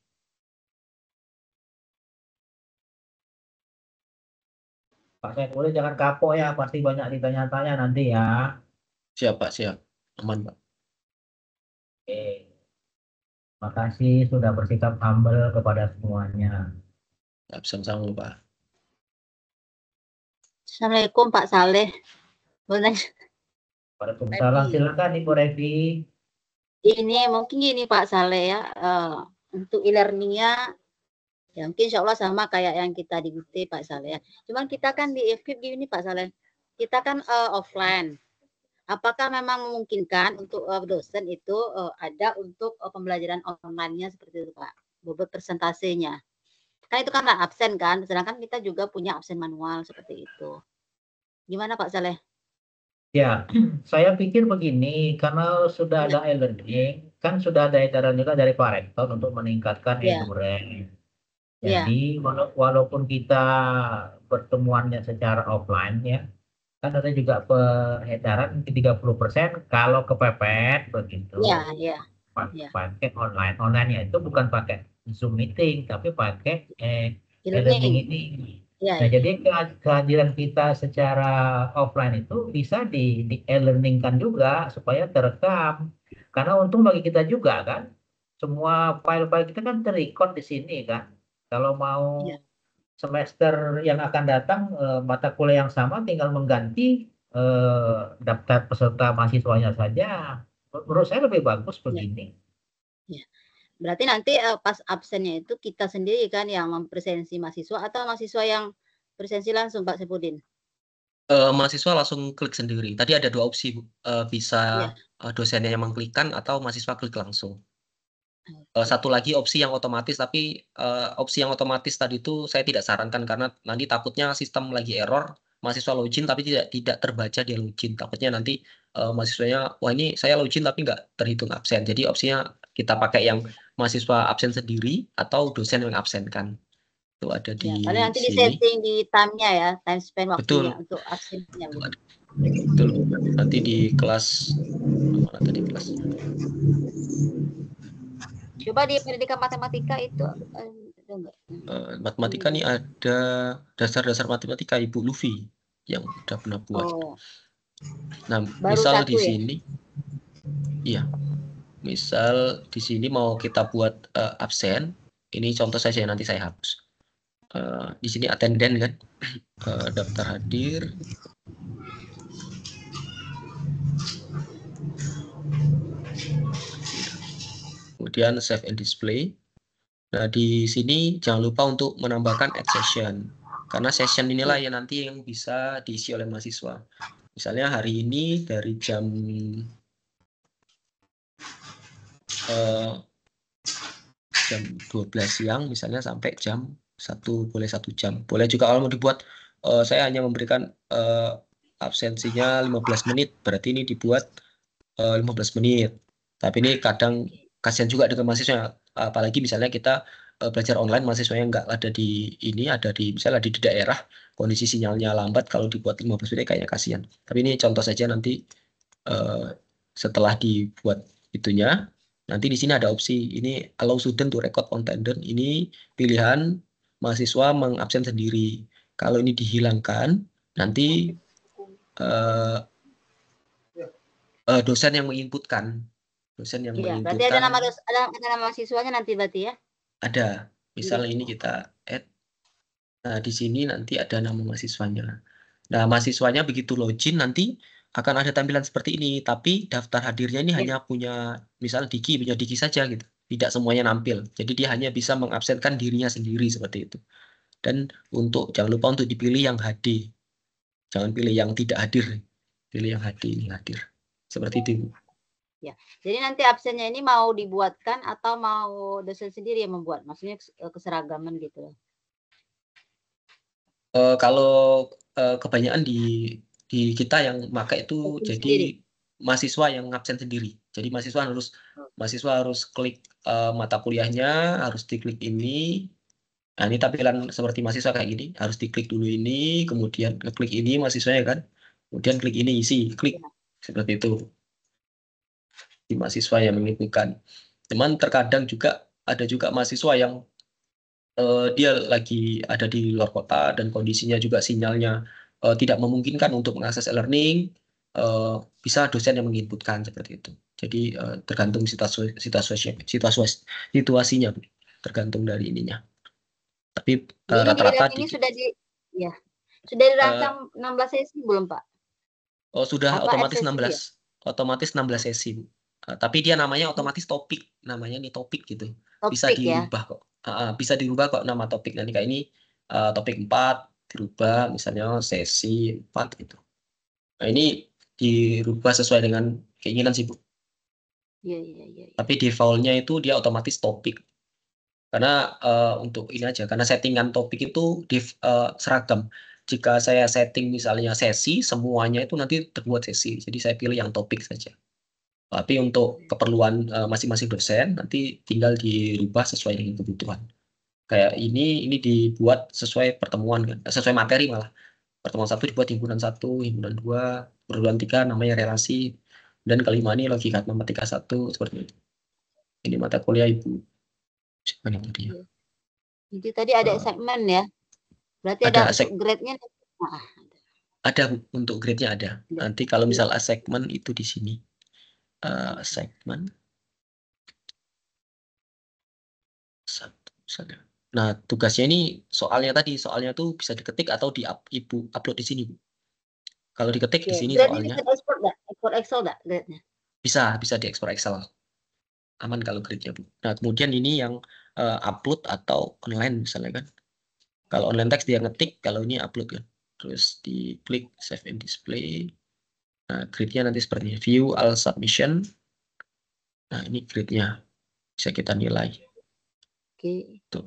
Pak Saipudin jangan kapok ya, pasti banyak ditanya-tanya nanti ya. Siap Pak, siap. Aman Pak. Oke. Makasih sudah bersikap humble kepada semuanya. Sama-sama Pak. Assalamualaikum Pak Saleh. Boleh. Waalaikumsalam, silakan Ibu Revi. Ini mungkin gini Pak Saleh ya, untuk e-learningnya ya mungkin insya Allah sama kayak yang kita di UT Pak Saleh ya. Cuman kita kan di FKIP gini Pak Saleh, kita kan offline. Apakah memang memungkinkan untuk dosen itu ada untuk pembelajaran online-nya seperti itu Pak, bobot persentasenya? Kan itu kan absen kan, sedangkan kita juga punya absen manual seperti itu. Gimana Pak Saleh? Ya, saya pikir begini, karena sudah ada e-learning, kan sudah ada edaran juga dari Pak Rektor untuk meningkatkan e-duren. Jadi walaupun kita pertemuannya secara offline ya, kan ada juga peredaran 30% kalau kepepet begitu. Iya. Pakai online. Online-nya itu bukan pakai Zoom meeting, tapi pakai e-learning ini. Nah, jadi kehadiran kita secara offline itu bisa di e-learningkan juga supaya terekam. Karena untung bagi kita juga kan, semua file-file kita kan terrecord di sini kan. Kalau mau semester yang akan datang mata kuliah yang sama tinggal mengganti daftar peserta mahasiswanya saja. Menurut saya lebih bagus begini. Ya. Berarti nanti pas absennya itu kita sendiri kan yang mempresensi mahasiswa atau mahasiswa yang presensi langsung Pak Saipudin? Mahasiswa langsung klik sendiri. Tadi ada dua opsi Bu. Bisa dosennya yang mengklikkan atau mahasiswa klik langsung. Satu lagi opsi yang otomatis, tapi opsi yang otomatis tadi itu saya tidak sarankan karena nanti takutnya sistem lagi error, mahasiswa login tapi tidak terbaca dia login. Takutnya nanti mahasiswanya, wah ini saya login tapi nggak terhitung absen. Jadi opsinya kita pakai yang mahasiswa absen sendiri atau dosen yang absenkan. Itu ada Ya, di paling nanti di sini. setting di time-nya ya, time spend waktunya Betul. untuk absennya. Betul. Nanti di kelas, mana tadi kelasnya? Coba di pendidikan matematika itu ada enggak? Matematika nih ada dasar-dasar matematika Ibu Luffy yang udah pernah buat. Oh. Nah, Baru misal satu di ya? sini, iya, misal di sini mau kita buat absen, ini contoh saja nanti saya hapus. Di sini attendant kan, daftar hadir. Kemudian save and display. Nah, di sini jangan lupa untuk menambahkan add session. Karena session inilah yang nanti yang bisa diisi oleh mahasiswa. Misalnya hari ini dari jam jam 12 siang misalnya sampai jam 1, boleh 1 jam. Boleh juga kalau mau dibuat saya hanya memberikan absensinya 15 menit, berarti ini dibuat 15 menit. Tapi ini kadang kasihan juga dengan mahasiswa, apalagi misalnya kita belajar online, mahasiswanya nggak ada di ini, ada di misalnya di daerah, kondisi sinyalnya lambat, kalau dibuat 15 menit kayaknya kasihan. Tapi ini contoh saja, nanti setelah dibuat itunya, nanti di sini ada opsi ini allow student to record on attendance. Ini pilihan mahasiswa mengabsen sendiri. Kalau ini dihilangkan, nanti dosen yang menginputkan. Dosen yang Iya, menginputkan. berarti ada nama mahasiswanya nanti berarti ya? Ada. Misalnya ini kita add. Nah, di sini nanti ada nama mahasiswanya. Nah, mahasiswanya begitu login nanti akan ada tampilan seperti ini, tapi daftar hadirnya ini hanya punya, misal punya Diki saja gitu. Tidak semuanya nampil. Jadi dia hanya bisa mengabsenkan dirinya sendiri seperti itu. Dan jangan lupa untuk dipilih yang HD. Jangan pilih yang tidak hadir. Pilih yang HD, ini hadir. Seperti itu. Ya. Jadi nanti absennya ini mau dibuatkan atau mau dosen sendiri yang membuat? Maksudnya keseragaman gitu. Kalau kebanyakan di kita yang pakai itu jadi sendiri. Mahasiswa yang ngabsen sendiri. Jadi mahasiswa harus klik mata kuliahnya, harus diklik ini. Nah, ini tampilan seperti mahasiswa kayak gini, harus diklik dulu ini, kemudian klik ini mahasiswanya kan, kemudian klik ini isi, klik seperti itu. Di mahasiswa yang menentukan. Cuman terkadang juga ada juga mahasiswa yang dia lagi ada di luar kota dan kondisinya juga sinyalnya tidak memungkinkan untuk mengakses e-learning, bisa dosen yang menginputkan seperti itu. Jadi tergantung situasinya, tergantung dari ininya. Tapi rata-rata ini sudah dirancang 16 sesi belum, Pak? Oh, sudah. Apa otomatis 16. ya? Otomatis 16 sesi. Tapi dia namanya otomatis topik, namanya nih topik gitu. Topik, bisa dirubah kok. Bisa dirubah kok nama topik. Nanti kayak ini topik 4 dirubah misalnya sesi 4 gitu. Nah, ini dirubah sesuai dengan keinginan sih, Bu. Iya. Tapi default-nya itu dia otomatis topik. Karena untuk ini aja, karena settingan topik itu seragam. Jika saya setting misalnya sesi, semuanya itu nanti terbuat sesi. Jadi saya pilih yang topik saja. Tapi untuk keperluan masing-masing dosen, nanti tinggal dirubah sesuai dengan kebutuhan. Kayak ini dibuat sesuai pertemuan, kan? Sesuai materi malah. Pertemuan 1 dibuat himpunan 1, himpunan 2, perguruan 3 namanya relasi, dan kelima ini logika matematika 1, seperti itu. Ini mata kuliah Ibu. Jadi tadi ada segmen ya? Berarti ada grade-nya? Ada, Bu, untuk grade-nya ada. Nanti kalau misal segmen itu di sini. Segmen. Nah, tugasnya ini soalnya tuh bisa diketik atau Ibu upload di sini, Bu. Kalau diketik di sini soalnya. Bisa ekspor nggak? Ekspor Excel nggak grade-nya? Bisa diekspor Excel. Aman kalau grade-nya, Bu. Nah, kemudian ini yang upload atau online misalnya kan. Kalau online text dia ngetik, kalau ini upload kan. Terus diklik save and display. Nah, grade-nya nanti seperti ini. View all submission. Nah, ini grade-nya. Bisa kita nilai. Oke. Tuh.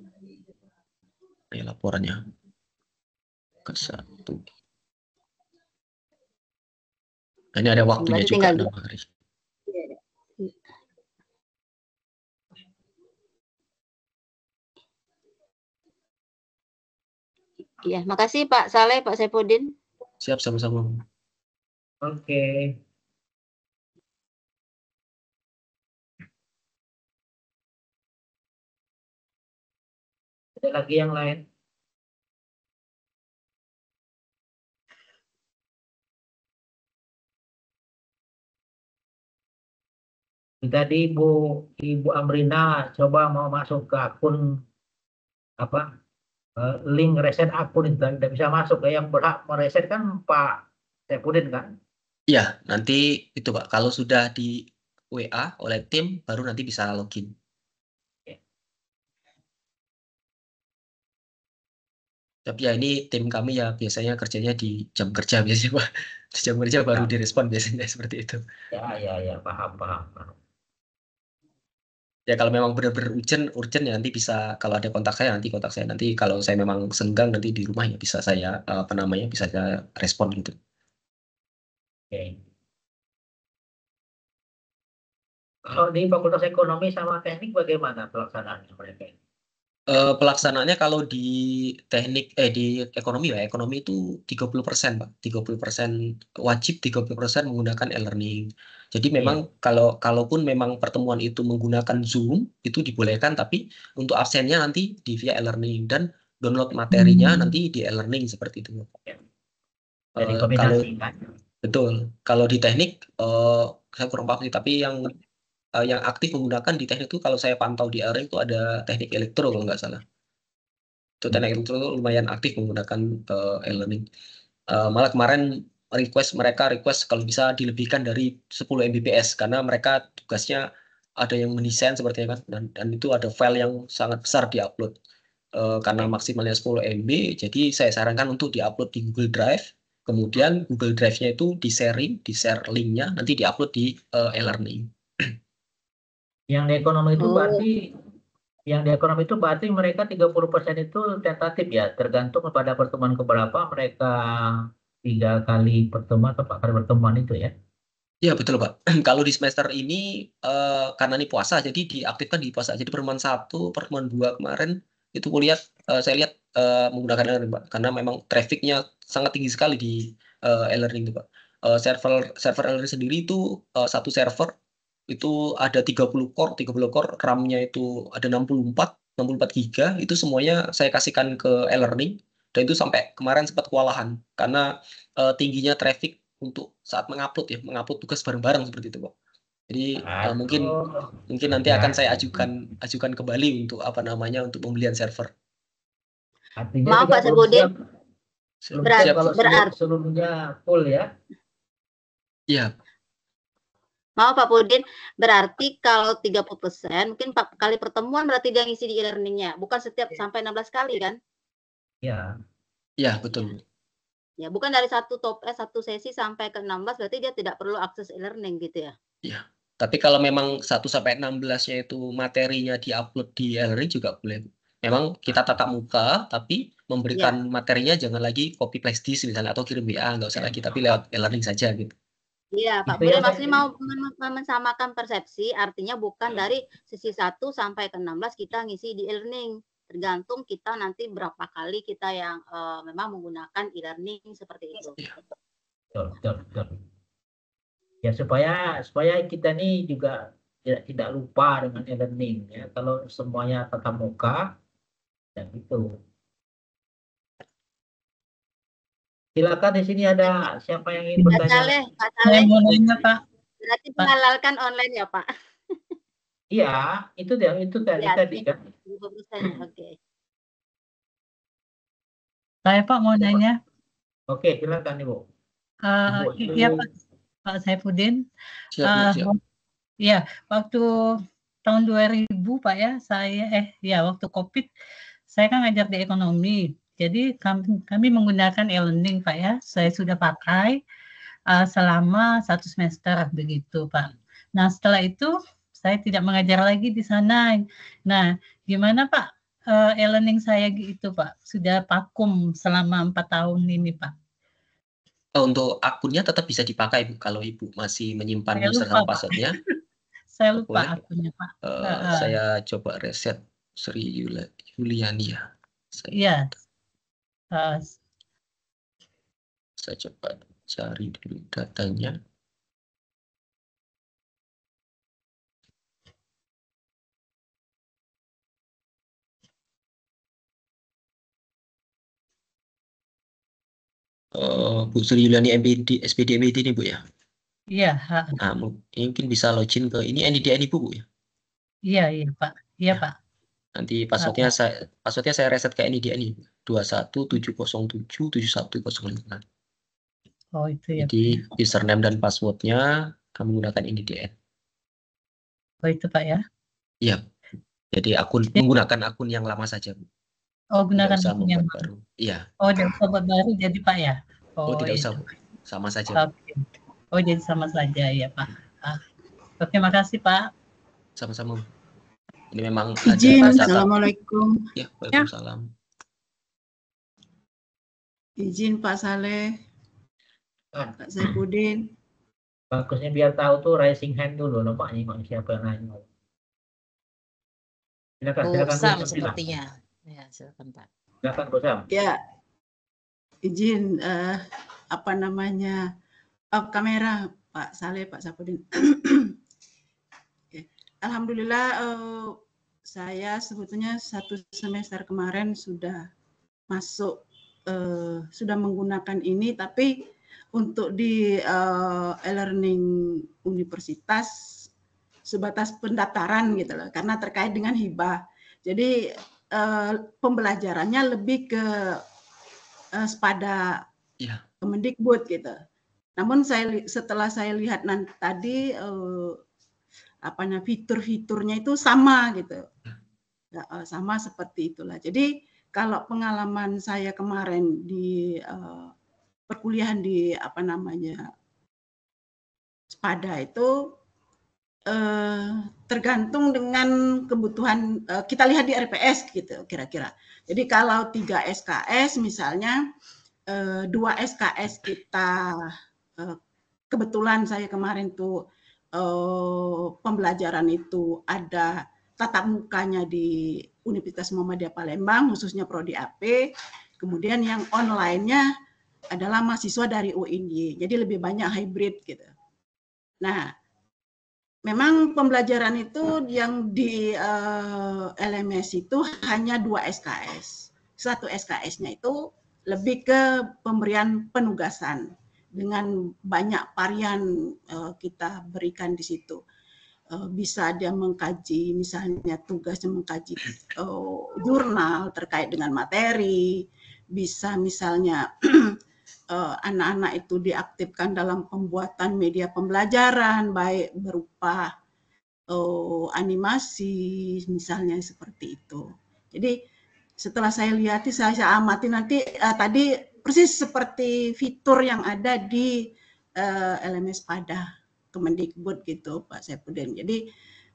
Ini laporannya. Ke 1. Ini ada waktunya Berarti juga tinggal 6 hari. Iya, makasih Pak Saleh, Pak Saipudin. Siap, sama-sama. Oke. Ada lagi yang lain? Tadi Ibu Amrina coba mau masuk ke akun apa link reset akun itu tidak bisa masuk. Yang berhak mereset kan Pak Saipudin kan? Iya, nanti itu Pak, kalau sudah di WA oleh tim, baru nanti bisa login. Tapi ya ini tim kami ya biasanya kerjanya di jam kerja biasanya Pak. Di jam kerja baru direspon biasanya seperti itu. Ya, paham. Ya kalau memang benar-benar urgent ya nanti bisa, kalau ada kontak saya nanti kontak saya. Nanti kalau saya memang senggang nanti di rumah ya bisa saya bisa saya respon gitu. Oke. Kalau di Fakultas Ekonomi sama Teknik bagaimana pelaksanaannya mereka? Pelaksanaannya kalau di teknik di ekonomi ya, ekonomi itu 30% Pak. 30% wajib, 30% menggunakan e-learning. Jadi memang kalaupun memang pertemuan itu menggunakan Zoom itu dibolehkan, tapi untuk absennya nanti di via e-learning dan download materinya nanti di e-learning seperti itu. Jadi Kalau kombinasi kan? betul, kalau di teknik saya kurang paham sih, tapi yang aktif menggunakan di teknik itu kalau saya pantau di area itu ada teknik elektro kalau nggak salah. Itu teknik elektro itu lumayan aktif menggunakan e-learning. Malah kemarin mereka request kalau bisa dilebihkan dari 10 Mbps karena mereka tugasnya ada yang mendesain sepertinya kan, dan itu ada file yang sangat besar diupload. Karena maksimalnya 10 MB, jadi saya sarankan untuk diupload di Google Drive. Kemudian Google Drive-nya itu share linknya, nanti diupload di e-learning. Yang di ekonomi itu berarti mereka 30% itu tentatif ya, tergantung pada pertemuan keberapa mereka 3 kali pertemuan atau 4 kali pertemuan itu ya. Iya betul Pak. Kalau di semester ini karena ini puasa, jadi diaktifkan di puasa. Jadi pertemuan 1, pertemuan 2 kemarin itu saya lihat menggunakan e-learning Pak, karena memang trafficnya sangat tinggi sekali di e-learning itu Pak. Server e-learning sendiri itu satu server itu ada 30 core RAM-nya itu ada 64 giga, itu semuanya saya kasihkan ke e-learning, dan itu sampai kemarin sempat kewalahan karena tingginya traffic untuk saat mengupload tugas bareng-bareng seperti itu Pak. Jadi mungkin nanti akan saya ajukan kembali untuk untuk pembelian server. Artinya maaf Pak Saipudin, berarti seluruhnya full ya? Iya. Maaf Pak Pudin, berarti kalau 30% mungkin 4 kali pertemuan berarti dia ngisi di e-learningnya, bukan setiap sampai 16 kali kan? Iya. Iya, betul. Ya, bukan dari satu sesi sampai ke 16 berarti dia tidak perlu akses e-learning gitu ya? Iya. Tapi kalau memang 1 sampai 16-nya itu materinya diupload di e-learning juga boleh. Memang kita tatap muka, tapi memberikan materinya jangan lagi copy paste disk misalnya atau kirim WA, nggak usah lagi, tapi lewat e-learning saja gitu. Iya, Pak Pudin maksudnya mau mensamakan persepsi, artinya bukan dari sesi 1 sampai ke 16 kita ngisi di e-learning. Tergantung kita nanti berapa kali kita yang memang menggunakan e-learning seperti itu. Betul. Ya supaya kita nih juga tidak lupa dengan e-learning ya. Kalau semuanya tatap muka, dan itu. Silakan, di sini ada siapa yang ingin bertanya? Pak Saleh. Pak. Berarti dihalalkan online ya Pak? Iya, itu tadi kan. Oke. Saya Pak mau nanya. Oke, silakan Ibu. Iya Pak Saipudin. Ya, waktu tahun 2000 Pak ya, waktu COVID saya kan ngajar di ekonomi. Jadi kami menggunakan e-learning Pak ya. Saya sudah pakai selama 1 semester begitu Pak. Nah setelah itu saya tidak mengajar lagi di sana. Nah gimana Pak e-learning saya gitu Pak? Sudah vakum selama 4 tahun ini Pak. Untuk akunnya tetap bisa dipakai Bu, kalau Ibu masih menyimpan Saya user lupa, sama Pak. passwordnya. Saya lupa Boleh. akunnya, Pak. Saya coba reset Sri Yuliani ya. Iya. Saya coba cari dulu datanya. Bu Sri Yuliani SPD MPD ini Bu ya? Iya. Nah, mungkin bisa login ke ini NIDN Ibu Bu ya? Iya Pak. Iya Pak. Nanti passwordnya saya reset ke NIDN ini 217077105. Oh itu ya. Jadi username dan passwordnya kami menggunakan NIDN. Oh itu Pak ya? Iya. Jadi menggunakan akun yang lama saja Bu. Oh gunakan akun yang baru. Iya. Oh tidak usah buat baru jadi Pak ya? Oh tidak usah Bu. Sama saja. Oke. Oh jadi sama saja ya Pak. Oke makasih Pak. Sama-sama. Ini memang izin. ada Assalamualaikum. Ya, waalaikumsalam. Izin Pak Saleh, Pak Saifuddin. Bagusnya biar tahu tuh raising hand dulu, nampaknya siapa yang nanya. Silakan Sam sepertinya. Ya, silakan Pak. Silakan Bu Sam. Ya, izin kamera Pak Saleh, Pak Saifuddin. Alhamdulillah saya sebetulnya 1 semester kemarin sudah masuk sudah menggunakan ini, tapi untuk di e-learning universitas sebatas pendaftaran gitu loh, karena terkait dengan hibah. Jadi pembelajarannya lebih ke SPADA Kemendikbud gitu. Namun setelah saya lihat tadi fitur-fiturnya itu sama gitu, sama seperti itulah. Jadi kalau pengalaman saya kemarin di perkuliahan di SPADA itu tergantung dengan kebutuhan, kita lihat di RPS gitu kira-kira. Jadi kalau 3 SKS misalnya 2 SKS kita kebetulan saya kemarin tuh pembelajaran itu ada tatap mukanya di Universitas Muhammadiyah Palembang, khususnya Prodi AP. Kemudian yang online-nya adalah mahasiswa dari UINY. Jadi lebih banyak hybrid gitu. Nah, memang pembelajaran itu yang di LMS itu hanya 2 SKS. 1 SKS-nya itu lebih ke pemberian penugasan. Dengan banyak varian kita berikan di situ. Bisa dia mengkaji, misalnya tugasnya mengkaji jurnal terkait dengan materi, bisa misalnya anak-anak itu diaktifkan dalam pembuatan media pembelajaran, baik berupa animasi, misalnya seperti itu. Jadi setelah saya lihat, saya amati nanti tadi persis seperti fitur yang ada di LMS SPADA Kemendikbud gitu Pak Saifuddin. Jadi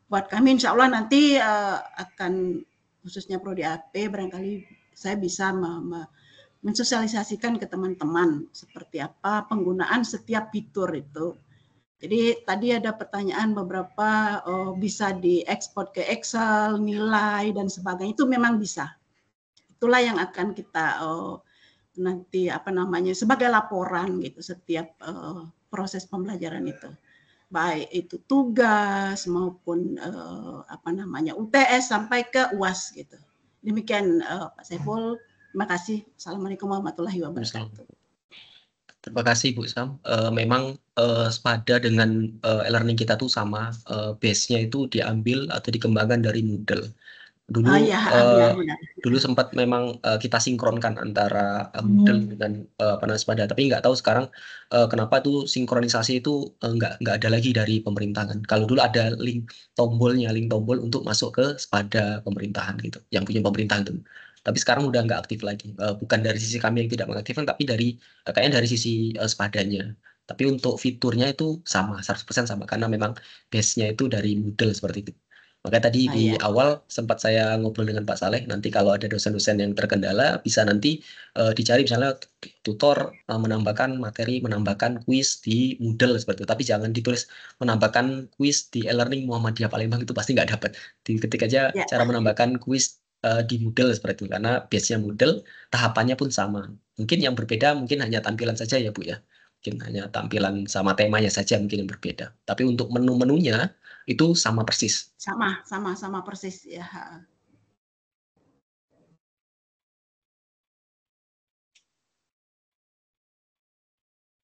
buat kami insya Allah nanti akan khususnya Prodi AP barangkali saya bisa mensosialisasikan ke teman-teman seperti apa penggunaan setiap fitur itu. Jadi tadi ada pertanyaan beberapa bisa diekspor ke Excel, nilai dan sebagainya, itu memang bisa. Itulah yang akan kita nanti sebagai laporan gitu setiap proses pembelajaran itu, baik itu tugas maupun UTS sampai ke UAS gitu. Demikian Pak Saiful, terima kasih. Assalamualaikum warahmatullahi wabarakatuh. Terima kasih Bu Sam. Memang SPADA dengan e-learning kita tuh sama, base-nya itu diambil atau dikembangkan dari Moodle. Dulu sempat memang kita sinkronkan antara Moodle dengan SPADA, tapi nggak tahu sekarang kenapa tuh sinkronisasi itu nggak ada lagi dari pemerintahan. Kalau dulu ada link tombol untuk masuk ke SPADA pemerintahan gitu, yang punya pemerintahan itu. Tapi sekarang udah nggak aktif lagi. Bukan dari sisi kami yang tidak mengaktifkan, tapi kayaknya dari sisi SPADA-nya. Tapi untuk fiturnya itu sama, 100% sama, karena memang base-nya itu dari Moodle seperti itu. Maka tadi Ah, di ya. awal sempat saya ngobrol dengan Pak Saleh, nanti kalau ada dosen-dosen yang terkendala bisa nanti dicari misalnya tutor menambahkan materi, menambahkan kuis di Moodle seperti itu. Tapi jangan ditulis menambahkan kuis di e-learning Muhammadiyah Palembang, itu pasti nggak dapat. Diketik aja Ya. cara menambahkan kuis di Moodle seperti itu, karena base-nya Moodle, tahapannya pun sama. Mungkin yang berbeda mungkin hanya tampilan saja ya Bu ya. Mungkin hanya tampilan sama temanya saja mungkin yang berbeda. Tapi untuk menu-menunya itu sama persis. Sama persis ya.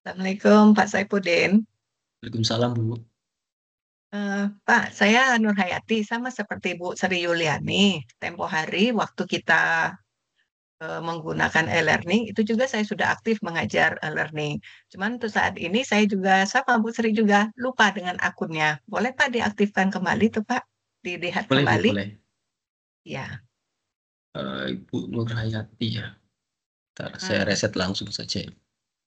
Assalamualaikum Pak Saipudin. Waalaikumsalam Bu. Pak, saya Nur Hayati, sama seperti Bu Sri Yuliani. Tempo hari waktu kita menggunakan e-learning, itu juga saya sudah aktif mengajar e-learning. Cuman untuk saat ini saya juga sama Bu Sri juga lupa dengan akunnya. Boleh Pak diaktifkan kembali tuh Pak? Dilihat Boleh Bu, kembali? boleh. Ya. Ibu Nur Hayati ya. Ntar saya reset langsung saja.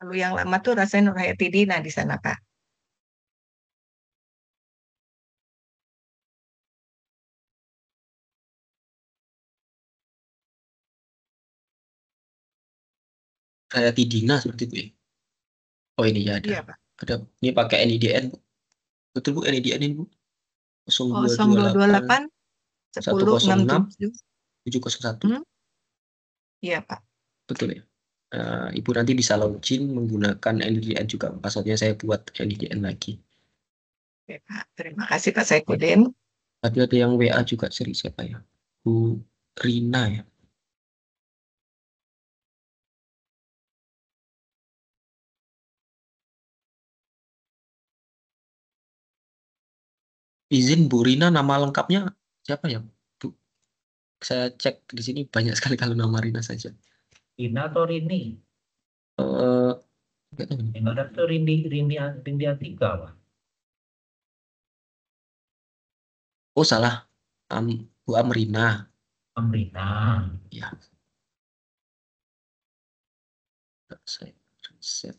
Kalau yang lama tuh rasanya Nur Hayati Dina di sana Pak. Hayati Dina seperti itu ya. Oh ini ya ada. Iya Pak. Ada. Ini pakai NIDN Bu. Betul Bu, NIDN ini Bu. 0228 1067 701. Iya Pak. Betul ya. Ibu nanti bisa login menggunakan NIDN juga. Passwordnya saya buat NIDN lagi. Oke Pak, terima kasih Pak Saipudin. Tadi ada yang WA juga, seri siapa ya? Bu Rina ya. Izin Bu Rina, nama lengkapnya siapa ya Bu? Saya cek di sini banyak sekali kalau nama Rina saja. Rina atau Rini? Yang ada tuh Rini Atika Pak. Oh salah, Bu Amrina. Amrina. Ya. Saya reset.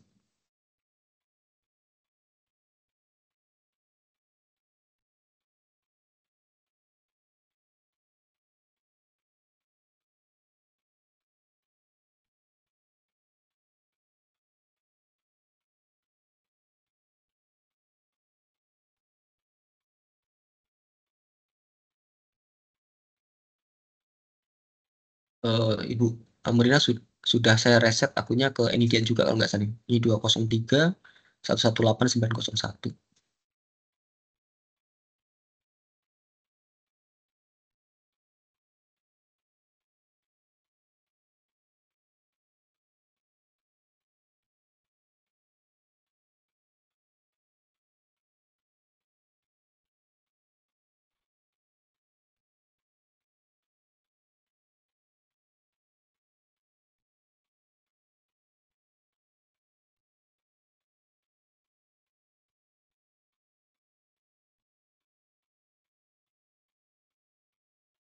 Ibu Amrina sudah saya reset akunnya ke NIDN juga kalau nggak salah. Ini 203 118 901.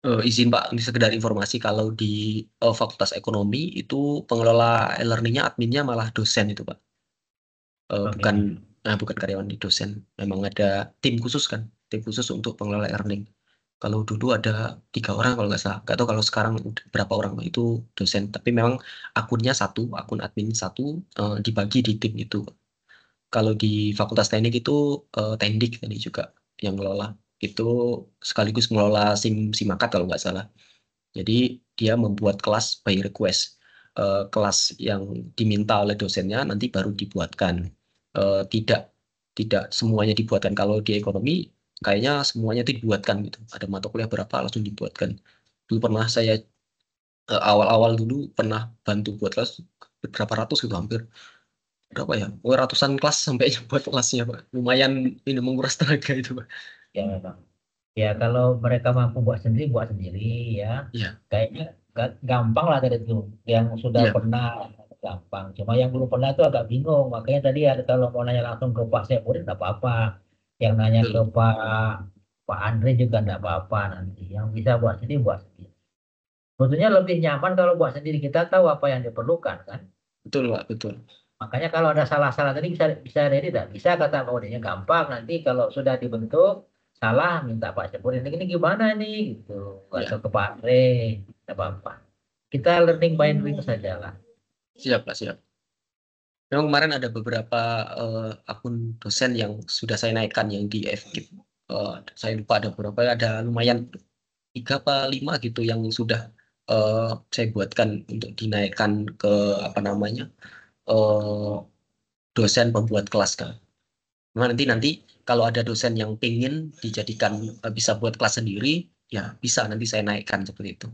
Izin Pak, ini sekedar informasi kalau di Fakultas Ekonomi itu pengelola e-learningnya, adminnya malah dosen itu Pak. Bukan karyawan di dosen. Memang ada tim khusus kan, tim khusus untuk pengelola e-learning. Kalau dulu ada 3 orang kalau nggak salah. Nggak tahu kalau sekarang berapa orang itu dosen. Tapi memang akunnya satu, akun admin satu dibagi di tim itu. Kalau di Fakultas Teknik itu Tendik tadi juga yang ngelola. Itu sekaligus mengelola SIMAKAT kalau nggak salah. Jadi dia membuat kelas by request. Kelas yang diminta oleh dosennya nanti baru dibuatkan. Tidak semuanya dibuatkan. Kalau di ekonomi kayaknya semuanya itu dibuatkan gitu. Ada mata kuliah berapa langsung dibuatkan. Dulu pernah saya awal-awal dulu pernah bantu buat kelas berapa ratus gitu, hampir berapa ya? Ratusan kelas sampai buat kelasnya Pak. Lumayan ini menguras tenaga itu Pak. Ya memang. Ya kalau mereka mampu buat sendiri ya. Iya. Kayaknya gampang lah tadi itu. Yang sudah pernah gampang. Cuma yang belum pernah itu agak bingung. Makanya tadi ada kalau mau nanya langsung ke Pak Saipudin enggak apa-apa. Yang nanya ke Pak Andre juga enggak apa-apa nanti. Yang bisa buat sendiri buat sendiri. Sebetulnya lebih nyaman kalau buat sendiri, kita tahu apa yang diperlukan kan. Betul Pak, betul. Makanya kalau ada salah-salah tadi bisa ready tak? Bisa kata Pak Udinnya gampang, nanti kalau sudah dibentuk salah minta Pak Syafudin ini gimana nih gitu, Ya. atau ke Pak Andre, tidak apa-apa. Kita learning by doing saja lah. Siap Pak, siap. Memang kemarin ada beberapa akun dosen yang sudah saya naikkan yang di FKIP. Saya lupa ada berapa, ada lumayan 3 apa 5 gitu yang sudah saya buatkan untuk dinaikkan ke apa namanya dosen pembuat kelas kan. Nah, nanti kalau ada dosen yang pingin dijadikan bisa buat kelas sendiri, ya bisa nanti saya naikkan seperti itu.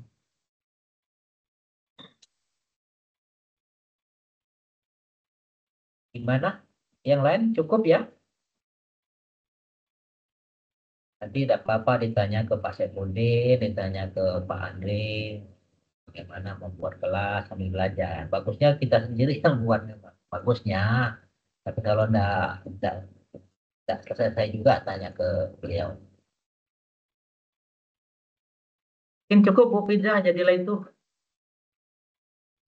Gimana? Yang lain cukup ya? Nanti tidak apa-apa ditanya ke Pak Syafudin, ditanya ke Pak Andre, bagaimana membuat kelas sambil belajar. Bagusnya kita sendiri yang buat memang. Bagusnya. Tapi kalau enggak selesai juga tanya ke beliau. Mungkin cukup Bu Fidra, jadilah itu.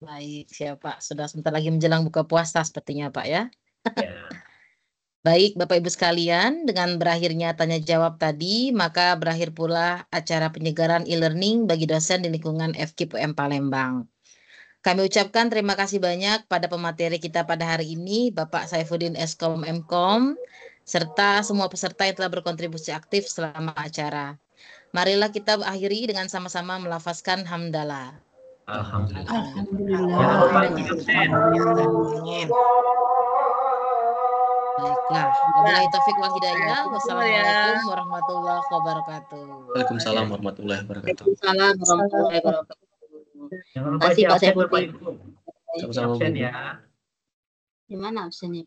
Baik, siapa? Sudah sebentar lagi menjelang buka puasa sepertinya Pak ya. Ya. Baik, Bapak Ibu sekalian, dengan berakhirnya tanya jawab tadi, maka berakhir pula acara penyegaran e-learning bagi dosen di lingkungan FKIP UM Palembang. Kami ucapkan terima kasih banyak pada pemateri kita pada hari ini, Bapak Saifuddin Eskom Mkom, serta semua peserta yang telah berkontribusi aktif selama acara. Marilah kita akhiri dengan sama-sama melafazkan hamdalah. Alhamdulillah. Baiklah, wabillahi taufik wal hidayah. Wassalamualaikum warahmatullahi wabarakatuh. Waalaikumsalam warahmatullahi wabarakatuh. Waalaikumsalam warahmatullahi wabarakatuh. Jangan lupa Terima kasih Pak absen, Bapak Saifuddin. Ibu. Sama-sama, Absen Bu. ya. Di mana absennya?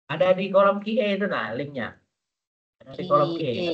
Ada di kolom QA itu nah linknya. Ada di kolom QA. QA.